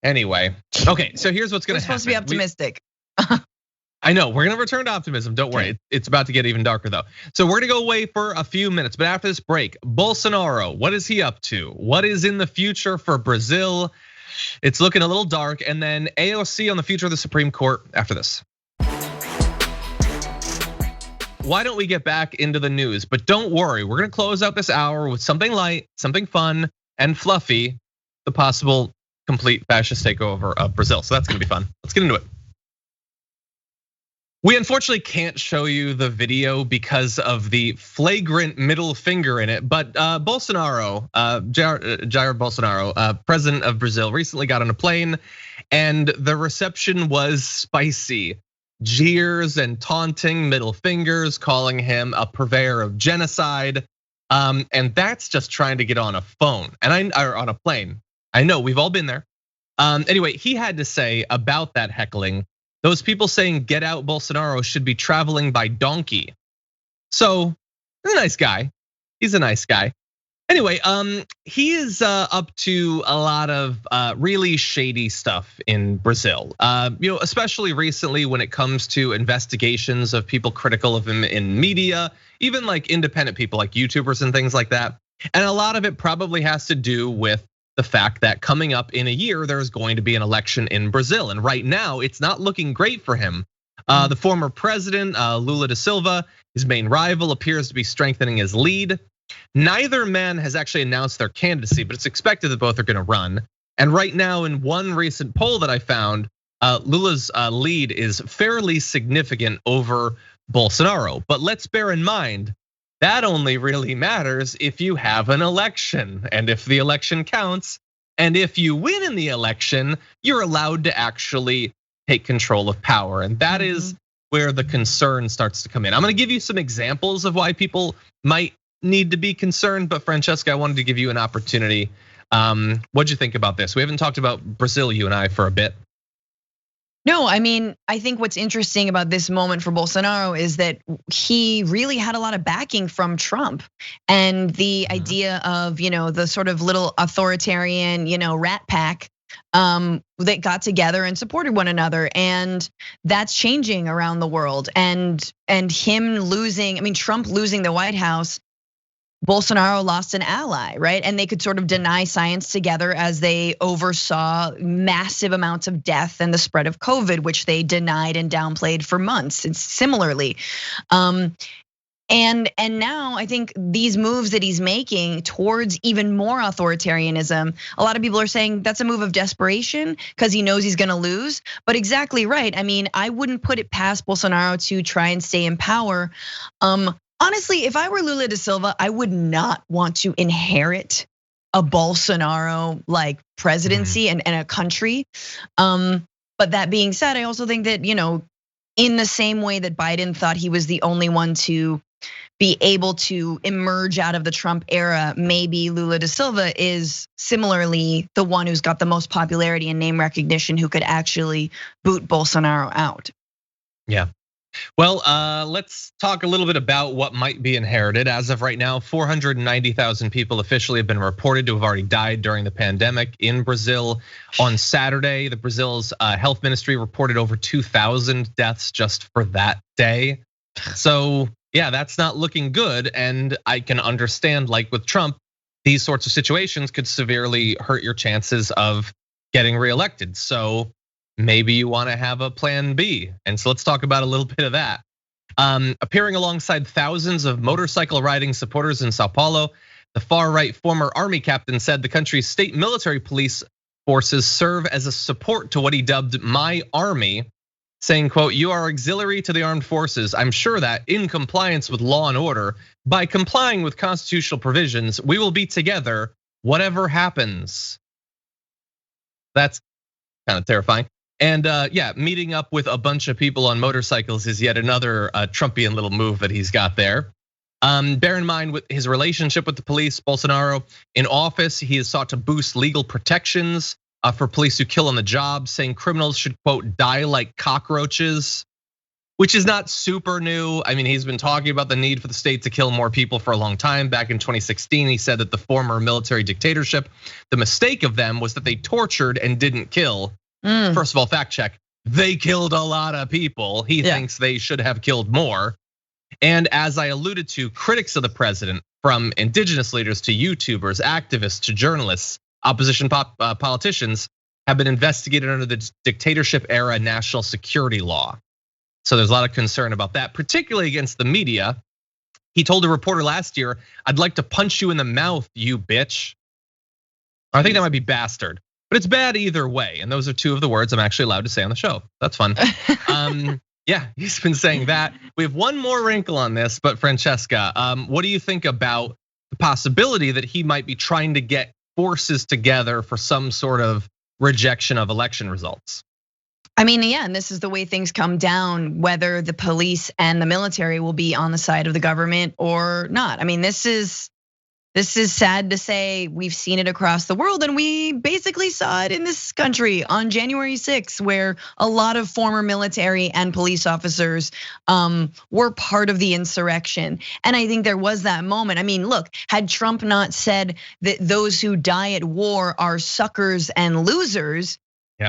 Anyway, okay, so here's what's gonna happen. We're supposed to be optimistic. I know, we're gonna return to optimism, don't worry. It's about to get even darker though. So we're gonna go away for a few minutes, but after this break, Bolsonaro, what is he up to? What is in the future for Brazil? It's looking a little dark, and then AOC on the future of the Supreme Court after this. Why don't we get back into the news? But don't worry, we're gonna close out this hour with something light, something fun and fluffy, the possible complete fascist takeover of Brazil. So that's gonna be fun. Let's get into it. We unfortunately can't show you the video because of the flagrant middle finger in it, but Bolsonaro, Jair Bolsonaro, president of Brazil, recently got on a plane and the reception was spicy. Jeers and taunting, middle fingers, calling him a purveyor of genocide. And that's just trying to get on a phone or on a plane. I know, we've all been there. Anyway, he had to say about that heckling, those people saying get out Bolsonaro should be traveling by donkey. So he's a nice guy. He's a nice guy. Anyway, he is up to a lot of really shady stuff in Brazil. Especially recently when it comes to investigations of people critical of him in media, even like independent people like YouTubers and things like that. And a lot of it probably has to do with the fact that coming up in a year, there's going to be an election in Brazil. And right now, it's not looking great for him. The former president, Lula da Silva, his main rival, appears to be strengthening his lead. Neither man has actually announced their candidacy, but it's expected that both are gonna run. And right now, in one recent poll that I found, Lula's lead is fairly significant over Bolsonaro. But let's bear in mind, that only really matters if you have an election and if the election counts. And if you win in the election, you're allowed to actually take control of power. And that is where the concern starts to come in. I'm gonna give you some examples of why people might need to be concerned, but Francesca, I wanted to give you an opportunity. What'd you think about this? We haven't talked about Brazil, you and I, for a bit. No, I mean, I think what's interesting about this moment for Bolsonaro is that he really had a lot of backing from Trump, and the idea of the sort of little authoritarian rat pack that got together and supported one another, and that's changing around the world. And him losing, I mean, Trump losing the White House, Bolsonaro lost an ally, right? And they could sort of deny science together as they oversaw massive amounts of death and the spread of COVID, which they denied and downplayed for months. And similarly, and now I think these moves that he's making towards even more authoritarianism, a lot of people are saying that's a move of desperation because he knows he's gonna lose. But exactly right. I mean, I wouldn't put it past Bolsonaro to try and stay in power. Honestly, if I were Lula da Silva, I would not want to inherit a Bolsonaro like presidency and a country. But that being said, I also think that, in the same way that Biden thought he was the only one to be able to emerge out of the Trump era, maybe Lula da Silva is similarly the one who's got the most popularity and name recognition who could actually boot Bolsonaro out. Yeah. Well, let's talk a little bit about what might be inherited. As of right now, 490,000 people officially have been reported to have already died during the pandemic in Brazil. On Saturday, the Brazil's health ministry reported over 2,000 deaths just for that day. So yeah, that's not looking good. And I can understand, like with Trump, these sorts of situations could severely hurt your chances of getting reelected. So maybe you want to have a plan B. And so let's talk about a little bit of that. Appearing alongside thousands of motorcycle riding supporters in Sao Paulo, the far right former army captain said the country's state military police forces serve as a support to what he dubbed my army, saying, quote, "You are auxiliary to the armed forces. I'm sure that in compliance with law and order, by complying with constitutional provisions, we will be together, whatever happens." That's kind of terrifying. And yeah, meeting up with a bunch of people on motorcycles is yet another Trumpian little move that he's got there. Bear in mind with his relationship with the police, Bolsonaro in office, he has sought to boost legal protections for police who kill on the job, saying criminals should, quote, "die like cockroaches," which is not super new. I mean, he's been talking about the need for the state to kill more people for a long time. Back in 2016, he said that the former military dictatorship, the mistake of them was that they tortured and didn't kill. First of all, fact check, they killed a lot of people. He thinks they should have killed more. And as I alluded to, critics of the president, from indigenous leaders to YouTubers, activists to journalists, opposition politicians, have been investigated under the dictatorship era national security law. So there's a lot of concern about that, particularly against the media. He told a reporter last year, "I'd like to punch you in the mouth, you bitch." I think that might be bastard, but it's bad either way. And those are two of the words I'm actually allowed to say on the show. That's fun. Yeah, he's been saying that. We have one more wrinkle on this, but Francesca, what do you think about the possibility that he might be trying to get forces together for some sort of rejection of election results? I mean, yeah, and this is the way things come down, whether the police and the military will be on the side of the government or not. I mean, this is sad to say. We've seen it across the world, and we basically saw it in this country on January 6th, where a lot of former military and police officers were part of the insurrection. And I think there was that moment. I mean, look, had Trump not said that those who die at war are suckers and losers,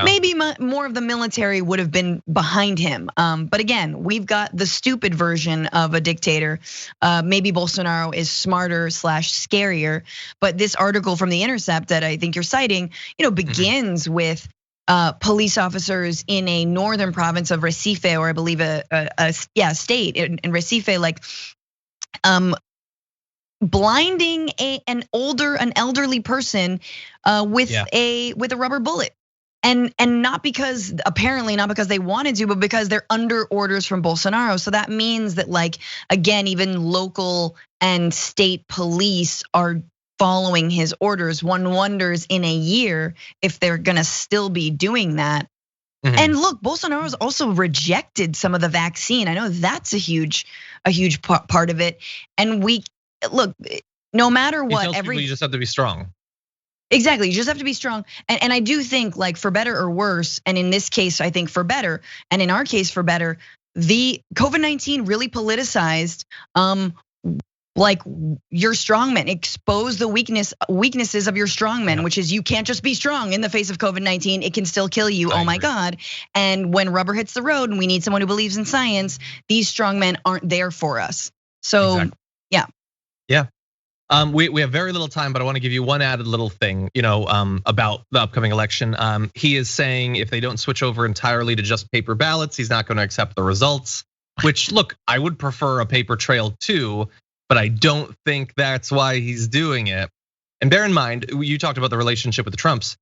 maybe more of the military would have been behind him. But again, we've got the stupid version of a dictator. Maybe Bolsonaro is smarter / scarier. But this article from The Intercept that I think you're citing, begins with police officers in a northern province of Recife, or I believe a state in Recife, like blinding an elderly person with a rubber bullet. And not because, apparently not because they wanted to, but because they're under orders from Bolsonaro. So that means that, like, again, even local and state police are following his orders. One wonders in a year if they're gonna still be doing that. And look, Bolsonaro's also rejected some of the vaccine. I know that's a huge part of it. And look, no matter what, you just have to be strong. Exactly, you just have to be strong. And I do think, like, for better or worse, and in this case, I think for better, and in our case for better, the COVID-19 really politicized like your strongmen, expose the weaknesses of your strongmen, which is you can't just be strong in the face of COVID-19, it can still kill you, oh my God. And when rubber hits the road and we need someone who believes in science, these strongmen aren't there for us. So yeah. We have very little time, but I want to give you one added little thing, about the upcoming election. He is saying if they don't switch over entirely to just paper ballots, he's not going to accept the results. Which, look, I would prefer a paper trail too, but I don't think that's why he's doing it. And bear in mind, you talked about the relationship with the Trumps.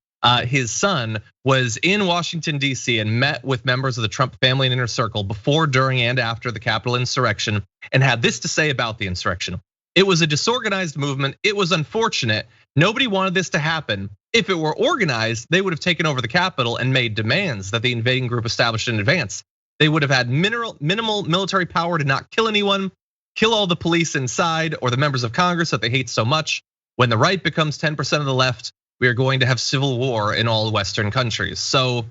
His son was in Washington, D.C. and met with members of the Trump family and inner circle before, during, and after the Capitol insurrection, and had this to say about the insurrection. It was a disorganized movement. It was unfortunate. Nobody wanted this to happen. If it were organized, they would have taken over the Capitol and made demands that the invading group established in advance. They would have had minimal military power to not kill anyone, kill all the police inside or the members of Congress that they hate so much. When the right becomes 10% of the left, we are going to have civil war in all Western countries. So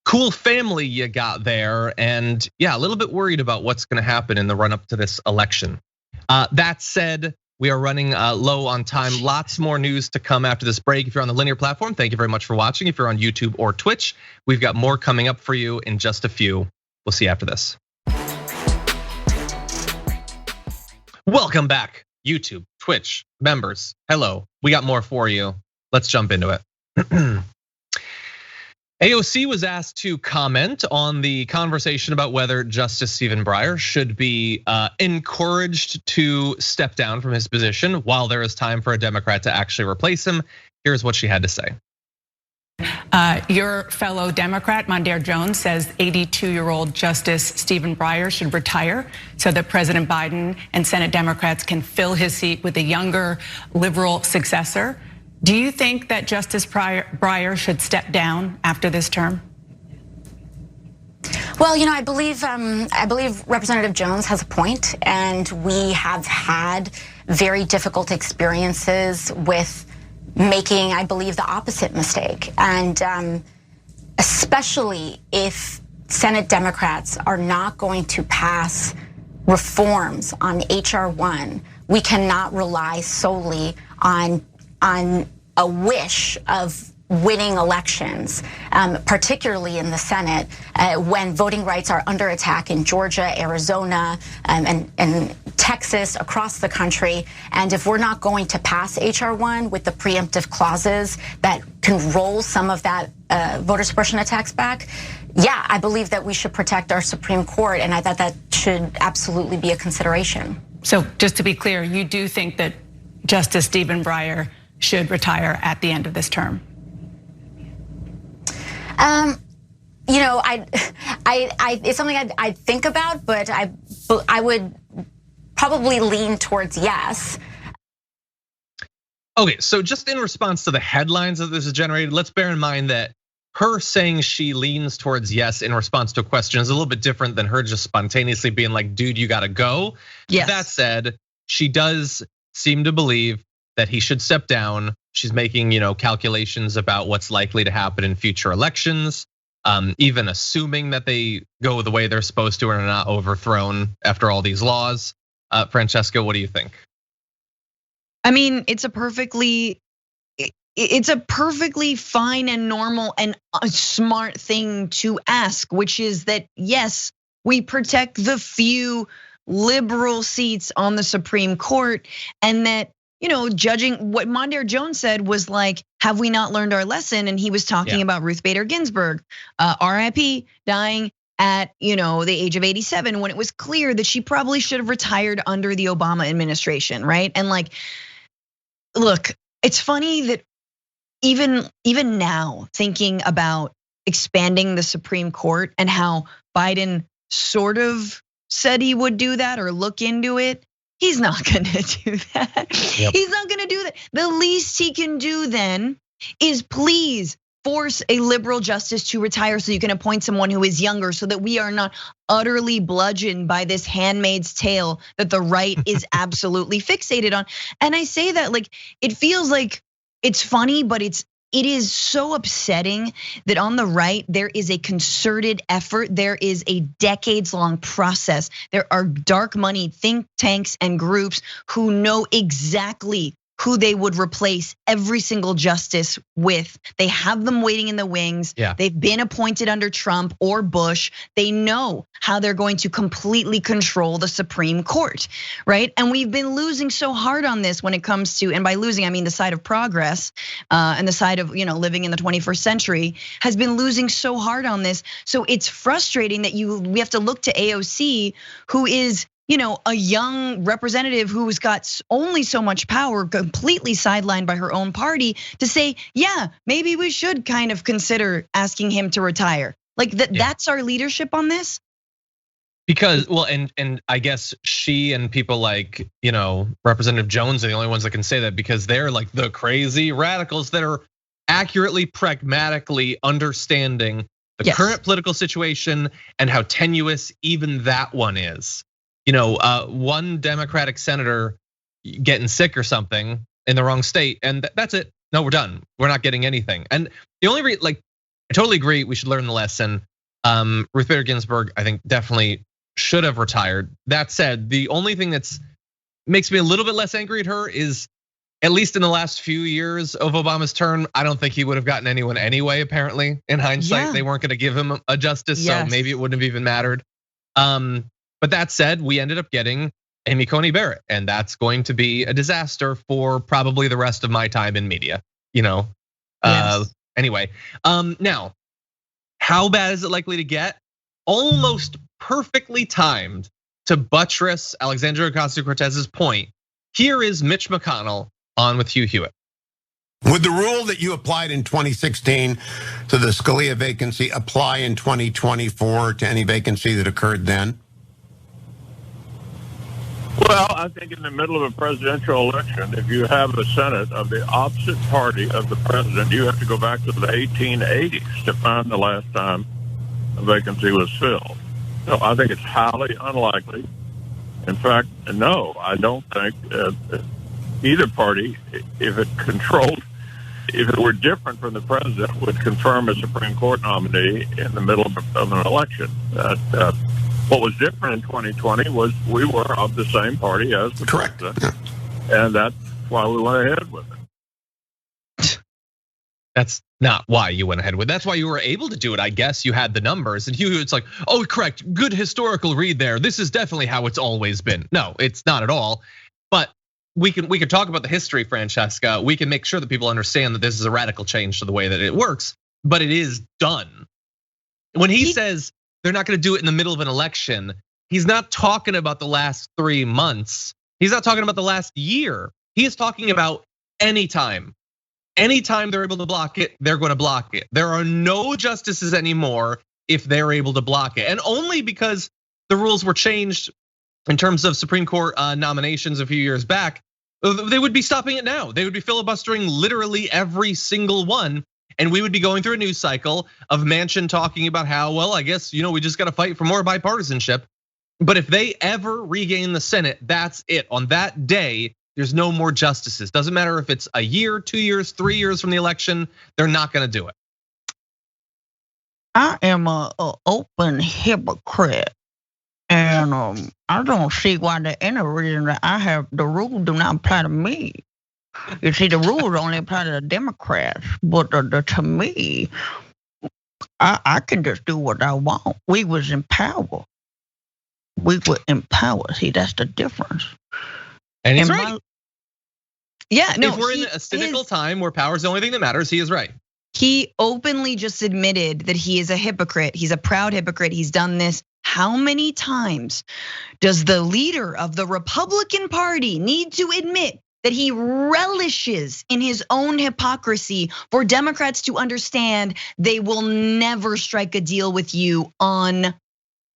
cool family you got there. And yeah, a little bit worried about what's gonna happen in the run up to this election. That said, we are running low on time. Lots more news to come after this break. If you're on the linear platform, thank you very much for watching. If you're on YouTube or Twitch, we've got more coming up for you in just a few. We'll see you after this. Welcome back, YouTube, Twitch, members. Hello, we got more for you. Let's jump into it. AOC was asked to comment on the conversation about whether Justice Stephen Breyer should be encouraged to step down from his position while there is time for a Democrat to actually replace him. Here's what she had to say. Your fellow Democrat, Mondaire Jones, says 82-year-old Justice Stephen Breyer should retire so that President Biden and Senate Democrats can fill his seat with a younger liberal successor. Do you think that Justice Breyer should step down after this term? Well, I believe Representative Jones has a point, and we have had very difficult experiences with making, I believe, the opposite mistake. And especially if Senate Democrats are not going to pass reforms on H.R. 1, we cannot rely solely on a wish of winning elections, particularly in the Senate, when voting rights are under attack in Georgia, Arizona, and Texas, across the country. And if we're not going to pass H.R. 1 with the preemptive clauses that can roll some of that voter suppression attacks back, yeah, I believe that we should protect our Supreme Court, and I thought that should absolutely be a consideration. So just to be clear, you do think that Justice Stephen Breyer should retire at the end of this term? It's something I'd think about, but I would probably lean towards yes. Okay, so just in response to the headlines that this has generated, let's bear in mind that her saying she leans towards yes in response to a question is a little bit different than her just spontaneously being like, dude, you gotta go. Yes. That said, she does seem to believe that he should step down. She's making, calculations about what's likely to happen in future elections, even assuming that they go the way they're supposed to and are not overthrown after all these laws. Francesca, what do you think? I mean, it's a perfectly fine and normal and a smart thing to ask, which is that, yes, we protect the few liberal seats on the Supreme Court, and that, judging what Mondaire Jones said was like, have we not learned our lesson? And he was talking about Ruth Bader Ginsburg, RIP, dying at the age of 87, when it was clear that she probably should have retired under the Obama administration, right? And like, look, it's funny that even now, thinking about expanding the Supreme Court and how Biden sort of said he would do that or look into it, he's not gonna do that. Yep. He's not gonna do that. The least he can do then is please force a liberal justice to retire so you can appoint someone who is younger, so that we are not utterly bludgeoned by this Handmaid's Tale that the right is absolutely fixated on. And I say that like, it feels like it's funny, but it is so upsetting that on the right, there is a concerted effort. There is a decades-long process. There are dark money think tanks and groups who know exactly who they would replace every single justice with. They have them waiting in the wings. Yeah. They've been appointed under Trump or Bush. They know how they're going to completely control the Supreme Court, right? And we've been losing so hard on this when it comes to, and by losing, I mean the side of progress and the side of living in the 21st century has been losing so hard on this. So it's frustrating that we have to look to AOC, who is a young representative who's got only so much power, completely sidelined by her own party, to say, yeah, maybe we should kind of consider asking him to retire. Like that's our leadership on this? Because, well, and I guess she and people like, Representative Jones are the only ones that can say that, because they're like the crazy radicals that are accurately, pragmatically understanding the current political situation and how tenuous even that one is. One Democratic senator getting sick or something in the wrong state, and that's it. No, we're done. We're not getting anything. And the only I totally agree. We should learn the lesson. Ruth Bader Ginsburg, I think, definitely should have retired. That said, the only thing that's makes me a little bit less angry at her is, at least in the last few years of Obama's term, I don't think he would have gotten anyone anyway. Apparently, in hindsight, they weren't going to give him a justice, so maybe it wouldn't have even mattered. But that said, we ended up getting Amy Coney Barrett, and that's going to be a disaster for probably the rest of my time in media. Anyway, now, how bad is it likely to get? Almost perfectly timed to buttress Alexandria Ocasio-Cortez's point. Here is Mitch McConnell on with Hugh Hewitt. Would the rule that you applied in 2016 to the Scalia vacancy apply in 2024 to any vacancy that occurred then? Well, I think in the middle of a presidential election, if you have a Senate of the opposite party of the president, you have to go back to the 1880s to find the last time a vacancy was filled. So I think it's highly unlikely. In fact, no, I don't think either party, if it were different from the president, would confirm a Supreme Court nominee in the middle of an election. What was different in 2020 was we were of the same party as the president, and that's why we went ahead with it. That's not why you went ahead with it. That's why you were able to do it. I guess you had the numbers, and it's like, oh, correct, good historical read there. This is definitely how it's always been. No, it's not at all. But we can talk about the history, Francesca. We can make sure that people understand that this is a radical change to the way that it works, but it is done. When he says they're not going to do it in the middle of an election, he's not talking about the last 3 months. He's not talking about the last year. He is talking about anytime. Anytime they're able to block it, they're going to block it. There are no justices anymore if they're able to block it. And only because the rules were changed in terms of Supreme Court nominations a few years back, they would be stopping it now. They would be filibustering literally every single one. And we would be going through a news cycle of Manchin talking about how, well, I guess, we just got to fight for more bipartisanship. But if they ever regain the Senate, that's it. On that day, there's no more justices. Doesn't matter if it's a year, 2 years, 3 years from the election, they're not going to do it. I am an open hypocrite. And I don't see why there's any reason that the rules do not apply to me. You see, the rules only apply to the Democrats, but to me, I can just do what I want. We was in power. We were in power. See, that's the difference. And he's right. Yeah, no. If we're in a cynical time where power is the only thing that matters, he is right. He openly just admitted that he is a hypocrite. He's a proud hypocrite. He's done this. How many times does the leader of the Republican Party need to admit that he relishes in his own hypocrisy for Democrats to understand they will never strike a deal with you on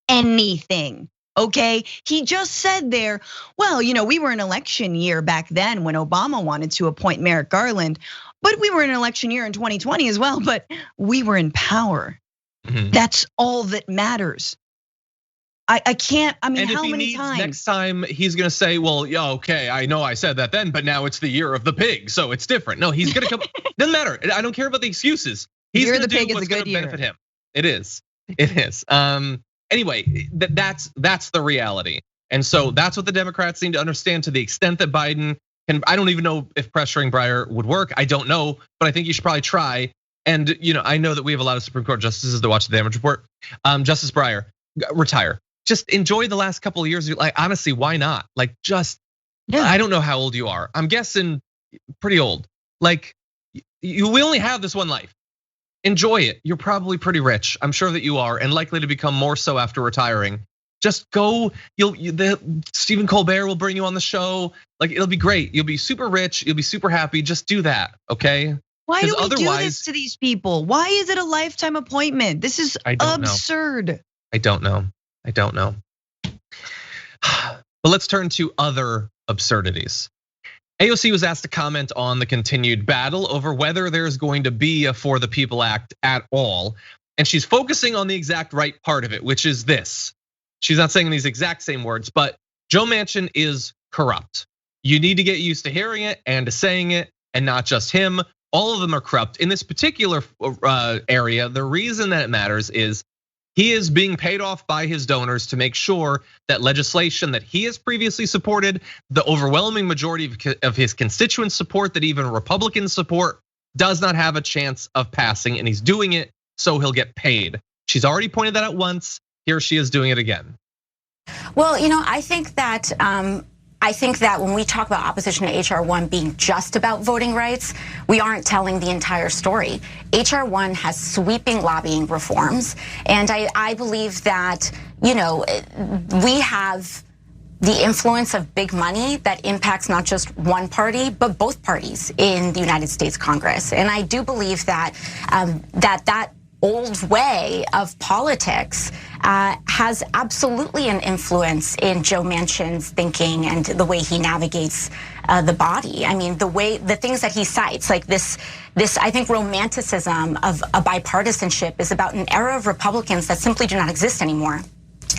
anything? Okay, he just said there, well, we were in election year back then when Obama wanted to appoint Merrick Garland, but we were in an election year in 2020 as well, but we were in power. That's all that matters. I can't, how many times? Next time he's gonna say, well, yeah, okay, I know I said that then, but now it's the year of the pig, so it's different. No, he's gonna come, doesn't matter. I don't care about the excuses. He's gonna do what's gonna benefit him. It is. Anyway, that's the reality. And so that's what the Democrats need to understand to the extent that Biden can. I don't even know if pressuring Breyer would work. I don't know, but I think you should probably try. And I know that we have a lot of Supreme Court justices that watch the damage report. Justice Breyer, retire. Just enjoy the last couple of years. Like, honestly, why not? Like, I don't know how old you are. I'm guessing pretty old. Like, we only have this one life. Enjoy it. You're probably pretty rich. I'm sure that you are, and likely to become more so after retiring. Just go. Stephen Colbert will bring you on the show. Like, it'll be great. You'll be super rich. You'll be super happy. Just do that, okay? Why do we do this to these people? Why is it a lifetime appointment? This is absurd. I don't know. But let's turn to other absurdities. AOC was asked to comment on the continued battle over whether there's going to be a For the People Act at all. And she's focusing on the exact right part of it, which is this. She's not saying these exact same words, but Joe Manchin is corrupt. You need to get used to hearing it and to saying it, and not just him. All of them are corrupt. In this particular area, the reason that it matters is he is being paid off by his donors to make sure that legislation that he has previously supported, the overwhelming majority of his constituents support, that even Republicans support, does not have a chance of passing, and he's doing it so he'll get paid. She's already pointed that out once. Here she is doing it again. Well, I think that when we talk about opposition to HR 1 being just about voting rights, we aren't telling the entire story. HR 1 has sweeping lobbying reforms, and I believe that we have the influence of big money that impacts not just one party, but both parties in the United States Congress. And I do believe that that old way of politics has absolutely an influence in Joe Manchin's thinking and the way he navigates the body. I mean, the things that he cites, like this I think romanticism of a bipartisanship is about an era of Republicans that simply do not exist anymore.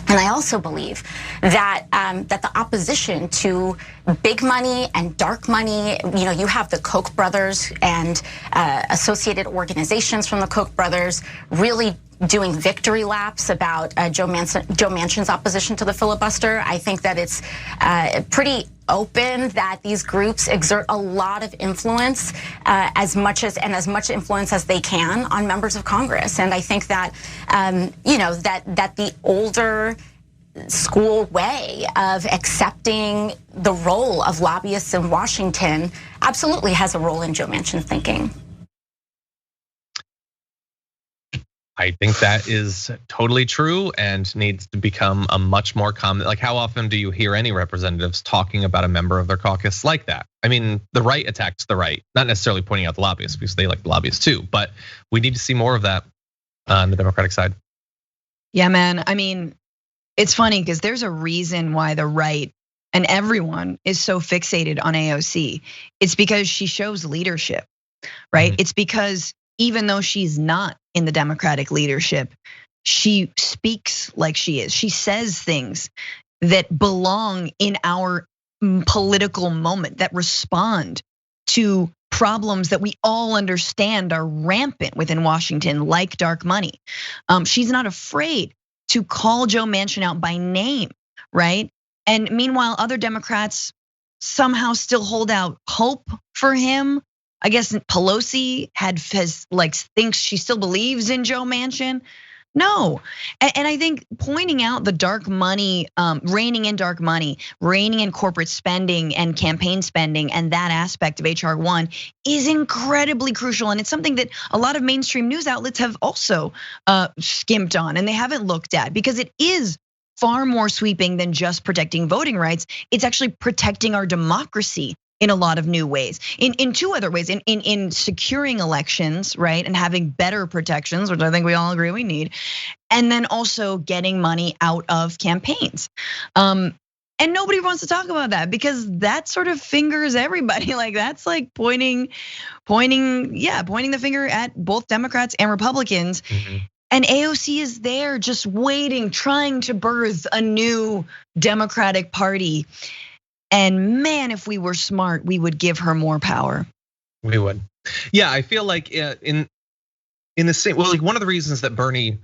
And I also believe that that the opposition to big money and dark money, you have the Koch brothers and associated organizations from the Koch brothers really doing victory laps about Joe Manchin's opposition to the filibuster. I think that it's pretty open that these groups exert a lot of influence, as much influence as they can on members of Congress. And I think that that the older school way of accepting the role of lobbyists in Washington absolutely has a role in Joe Manchin's thinking. I think that is totally true and needs to become a much more common. Like, how often do you hear any representatives talking about a member of their caucus like that? I mean, the right attacks the right, not necessarily pointing out the lobbyists because they like the lobbyists too, but we need to see more of that on the Democratic side. Yeah, man. I mean, it's funny because there's a reason why the right and everyone is so fixated on AOC. It's because she shows leadership, right? Mm-hmm. It's because even though she's not in the Democratic leadership, she speaks like she is. She says things that belong in our political moment, that respond to problems that we all understand are rampant within Washington, like dark money. She's not afraid to call Joe Manchin out by name, right? And meanwhile, other Democrats somehow still hold out hope for him. I guess Pelosi thinks she still believes in Joe Manchin. No, and I think pointing out the dark money, reining in dark money, reining in corporate spending and campaign spending, and that aspect of HR 1 is incredibly crucial. And it's something that a lot of mainstream news outlets have also skimped on and they haven't looked at, because it is far more sweeping than just protecting voting rights. It's actually protecting our democracy in a lot of new ways, in two other ways, in securing elections, right? And having better protections, which I think we all agree we need. And then also getting money out of campaigns. And nobody wants to talk about that because that sort of fingers everybody. Like that's like pointing the finger at both Democrats and Republicans. Mm-hmm. And AOC is there just waiting, trying to birth a new Democratic Party. And man, if we were smart, we would give her more power. We would. Yeah, I feel like in the same, well, like one of the reasons that Bernie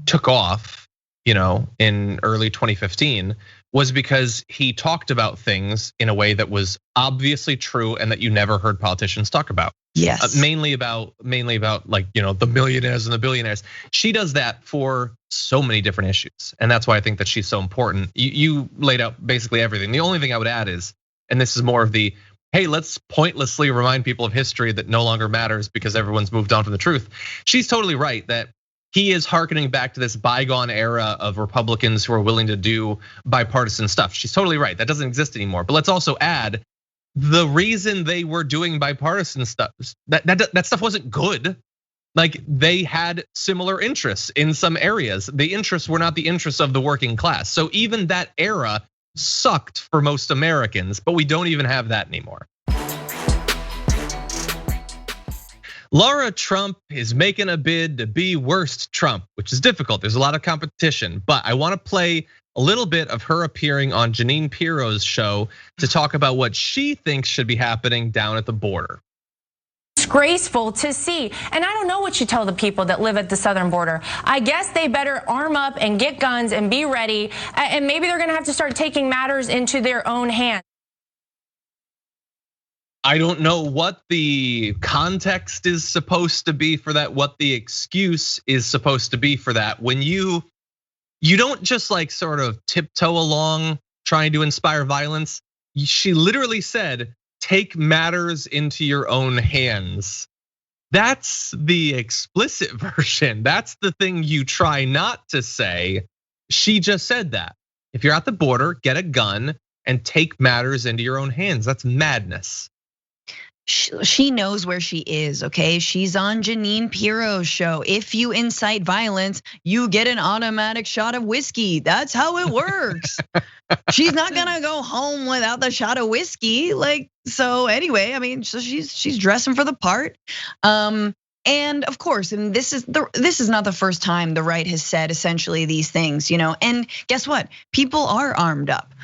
took off, in early 2015 was because he talked about things in a way that was obviously true and that you never heard politicians talk about. Yes. Mainly about like, the millionaires and the billionaires. She does that for so many different issues. And that's why I think that she's so important. You laid out basically everything. The only thing I would add is, and this is more of the, hey, let's pointlessly remind people of history that no longer matters because everyone's moved on from the truth. She's totally right that he is hearkening back to this bygone era of Republicans who are willing to do bipartisan stuff. She's totally right, that doesn't exist anymore. But let's also add, the reason they were doing bipartisan stuff, that stuff wasn't good. Like they had similar interests in some areas. The interests were not the interests of the working class. So even that era sucked for most Americans, but we don't even have that anymore. Lara Trump is making a bid to be worst Trump, which is difficult. There's a lot of competition, but I want to play a little bit of her appearing on Jeanine Pirro's show to talk about what she thinks should be happening down at the border. Disgraceful to see. And I don't know what you tell the people that live at the southern border. I guess they better arm up and get guns and be ready. And maybe they're gonna have to start taking matters into their own hands. I don't know what the context is supposed to be for that, what the excuse is supposed to be for that. When you don't just like sort of tiptoe along trying to inspire violence. She literally said, take matters into your own hands. That's the explicit version. That's the thing you try not to say. She just said that. If you're at the border, get a gun, and take matters into your own hands. That's madness. She knows where she is, okay? She's on Jeanine Pirro's show. If you incite violence, you get an automatic shot of whiskey. That's how it works. She's not gonna go home without the shot of whiskey. So anyway, I mean, so she's dressing for the part. And of course, and this is not the first time the right has said essentially these things, and guess what? People are armed up.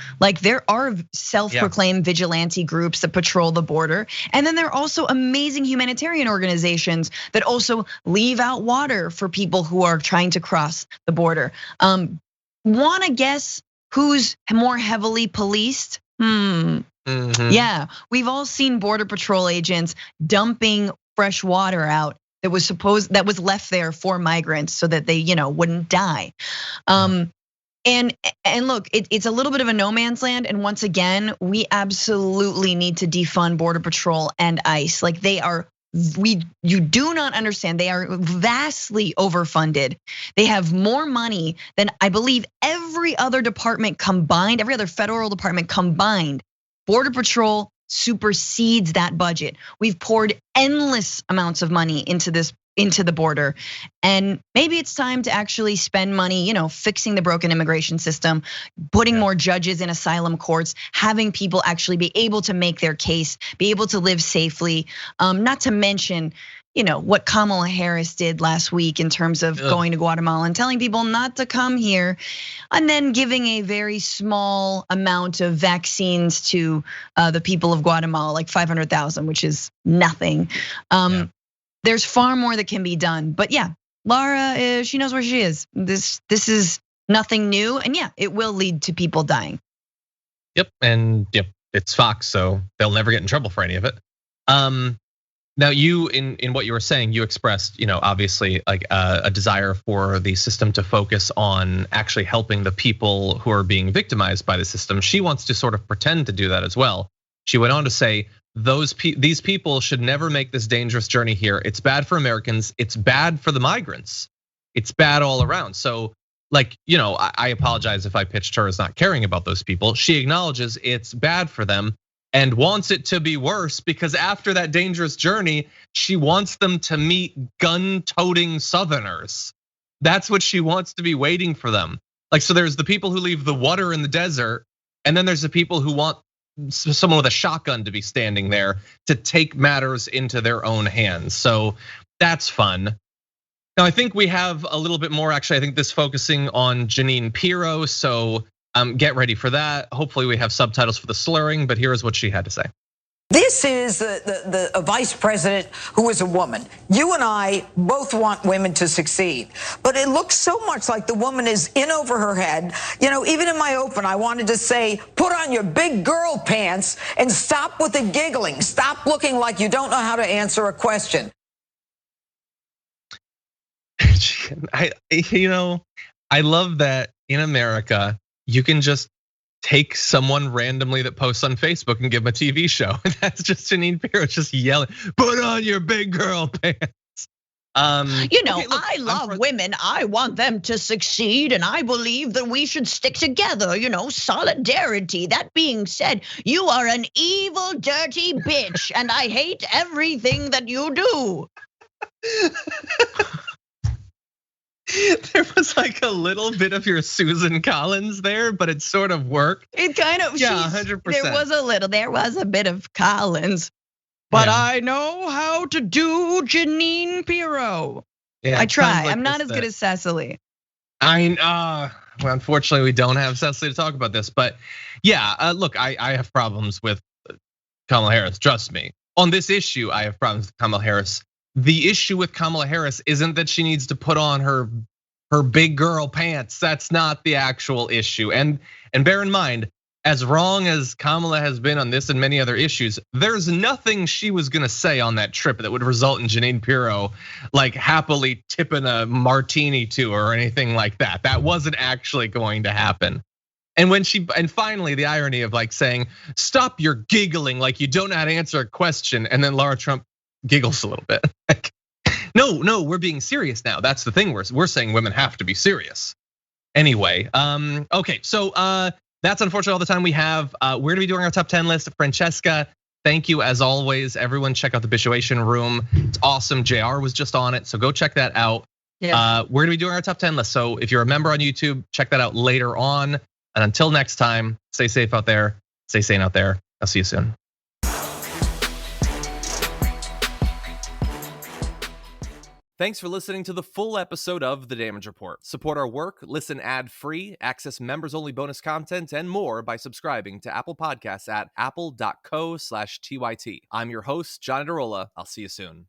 There are self-proclaimed vigilante groups that patrol the border. And then there are also amazing humanitarian organizations that also leave out water for people who are trying to cross the border. Wanna guess who's more heavily policed? Yeah, we've all seen Border Patrol agents dumping fresh water out that was left there for migrants so that they, wouldn't die. And look, it's a little bit of a no man's land. And once again, we absolutely need to defund Border Patrol and ICE. You do not understand. They are vastly overfunded. They have more money than I believe every other department combined, every other federal department combined. Border Patrol supersedes that budget. We've poured endless amounts of money into the border. And maybe it's time to actually spend money, fixing the broken immigration system, putting more judges in asylum courts, having people actually be able to make their case, be able to live safely. Not to mention, what Kamala Harris did last week in terms of going to Guatemala and telling people not to come here, and then giving a very small amount of vaccines to the people of Guatemala, like 500,000, which is nothing. There's far more that can be done, but yeah, Lara, she knows where she is. This is nothing new, and yeah, it will lead to people dying. Yep, it's Fox, so they'll never get in trouble for any of it. Now, you in what you were saying, you expressed, obviously like a desire for the system to focus on actually helping the people who are being victimized by the system. She wants to sort of pretend to do that as well. She went on to say, these people should never make this dangerous journey here. It's bad for Americans. It's bad for the migrants. It's bad all around. So, I apologize if I pitched her as not caring about those people. She acknowledges it's bad for them and wants it to be worse because after that dangerous journey, she wants them to meet gun-toting Southerners. That's what she wants to be waiting for them. So there's the people who leave the water in the desert, and then there's the people who want someone with a shotgun to be standing there to take matters into their own hands. So that's fun. Now, I think we have a little bit more, actually, I think this focusing on Jeanine Pirro, so get ready for that. Hopefully we have subtitles for the slurring, but here's what she had to say. This is a vice president who is a woman. You and I both want women to succeed, but it looks so much like the woman is in over her head. Even in my open, I wanted to say, put on your big girl pants and stop with the giggling. Stop looking like you don't know how to answer a question. I love that in America, you can just take someone randomly that posts on Facebook and give them a TV show. That's just Jeanine Pirro just yelling, put on your big girl pants. I love women. I want them to succeed, and I believe that we should stick together, solidarity. That being said, you are an evil, dirty bitch, and I hate everything that you do. There was like a little bit of your Susan Collins there, but it sort of worked. It kind of, 100%. There was a bit of Collins, but I know how to do Jeanine Pirro. Yeah, I try. I'm not as good as Cecily. Well, unfortunately, we don't have Cecily to talk about this, but yeah, look, I have problems with Kamala Harris. Trust me. On this issue, I have problems with Kamala Harris. The issue with Kamala Harris isn't that she needs to put on her big girl pants. That's not the actual issue. And bear in mind, as wrong as Kamala has been on this and many other issues, there's nothing she was gonna say on that trip that would result in Jeanine Pirro like happily tipping a martini to her or anything like that. That wasn't actually going to happen. And finally, the irony of like saying, stop your giggling like you don't know how to answer a question, and then Lara Trump giggles a little bit. No, we're being serious now. That's the thing. We're saying women have to be serious. Anyway, okay, so that's unfortunately all the time we have. We're gonna be doing our top 10 list. Francesca, thank you as always. Everyone check out the Bituation Room. It's awesome. JR was just on it, so go check that out. Yeah. We're gonna be doing our top 10 list. So if you're a member on YouTube, check that out later on. And until next time, stay safe out there, stay sane out there. I'll see you soon. Thanks for listening to the full episode of The Damage Report. Support our work, listen ad-free, access members-only bonus content, and more by subscribing to Apple Podcasts at apple.co/TYT. I'm your host, John Darola. I'll see you soon.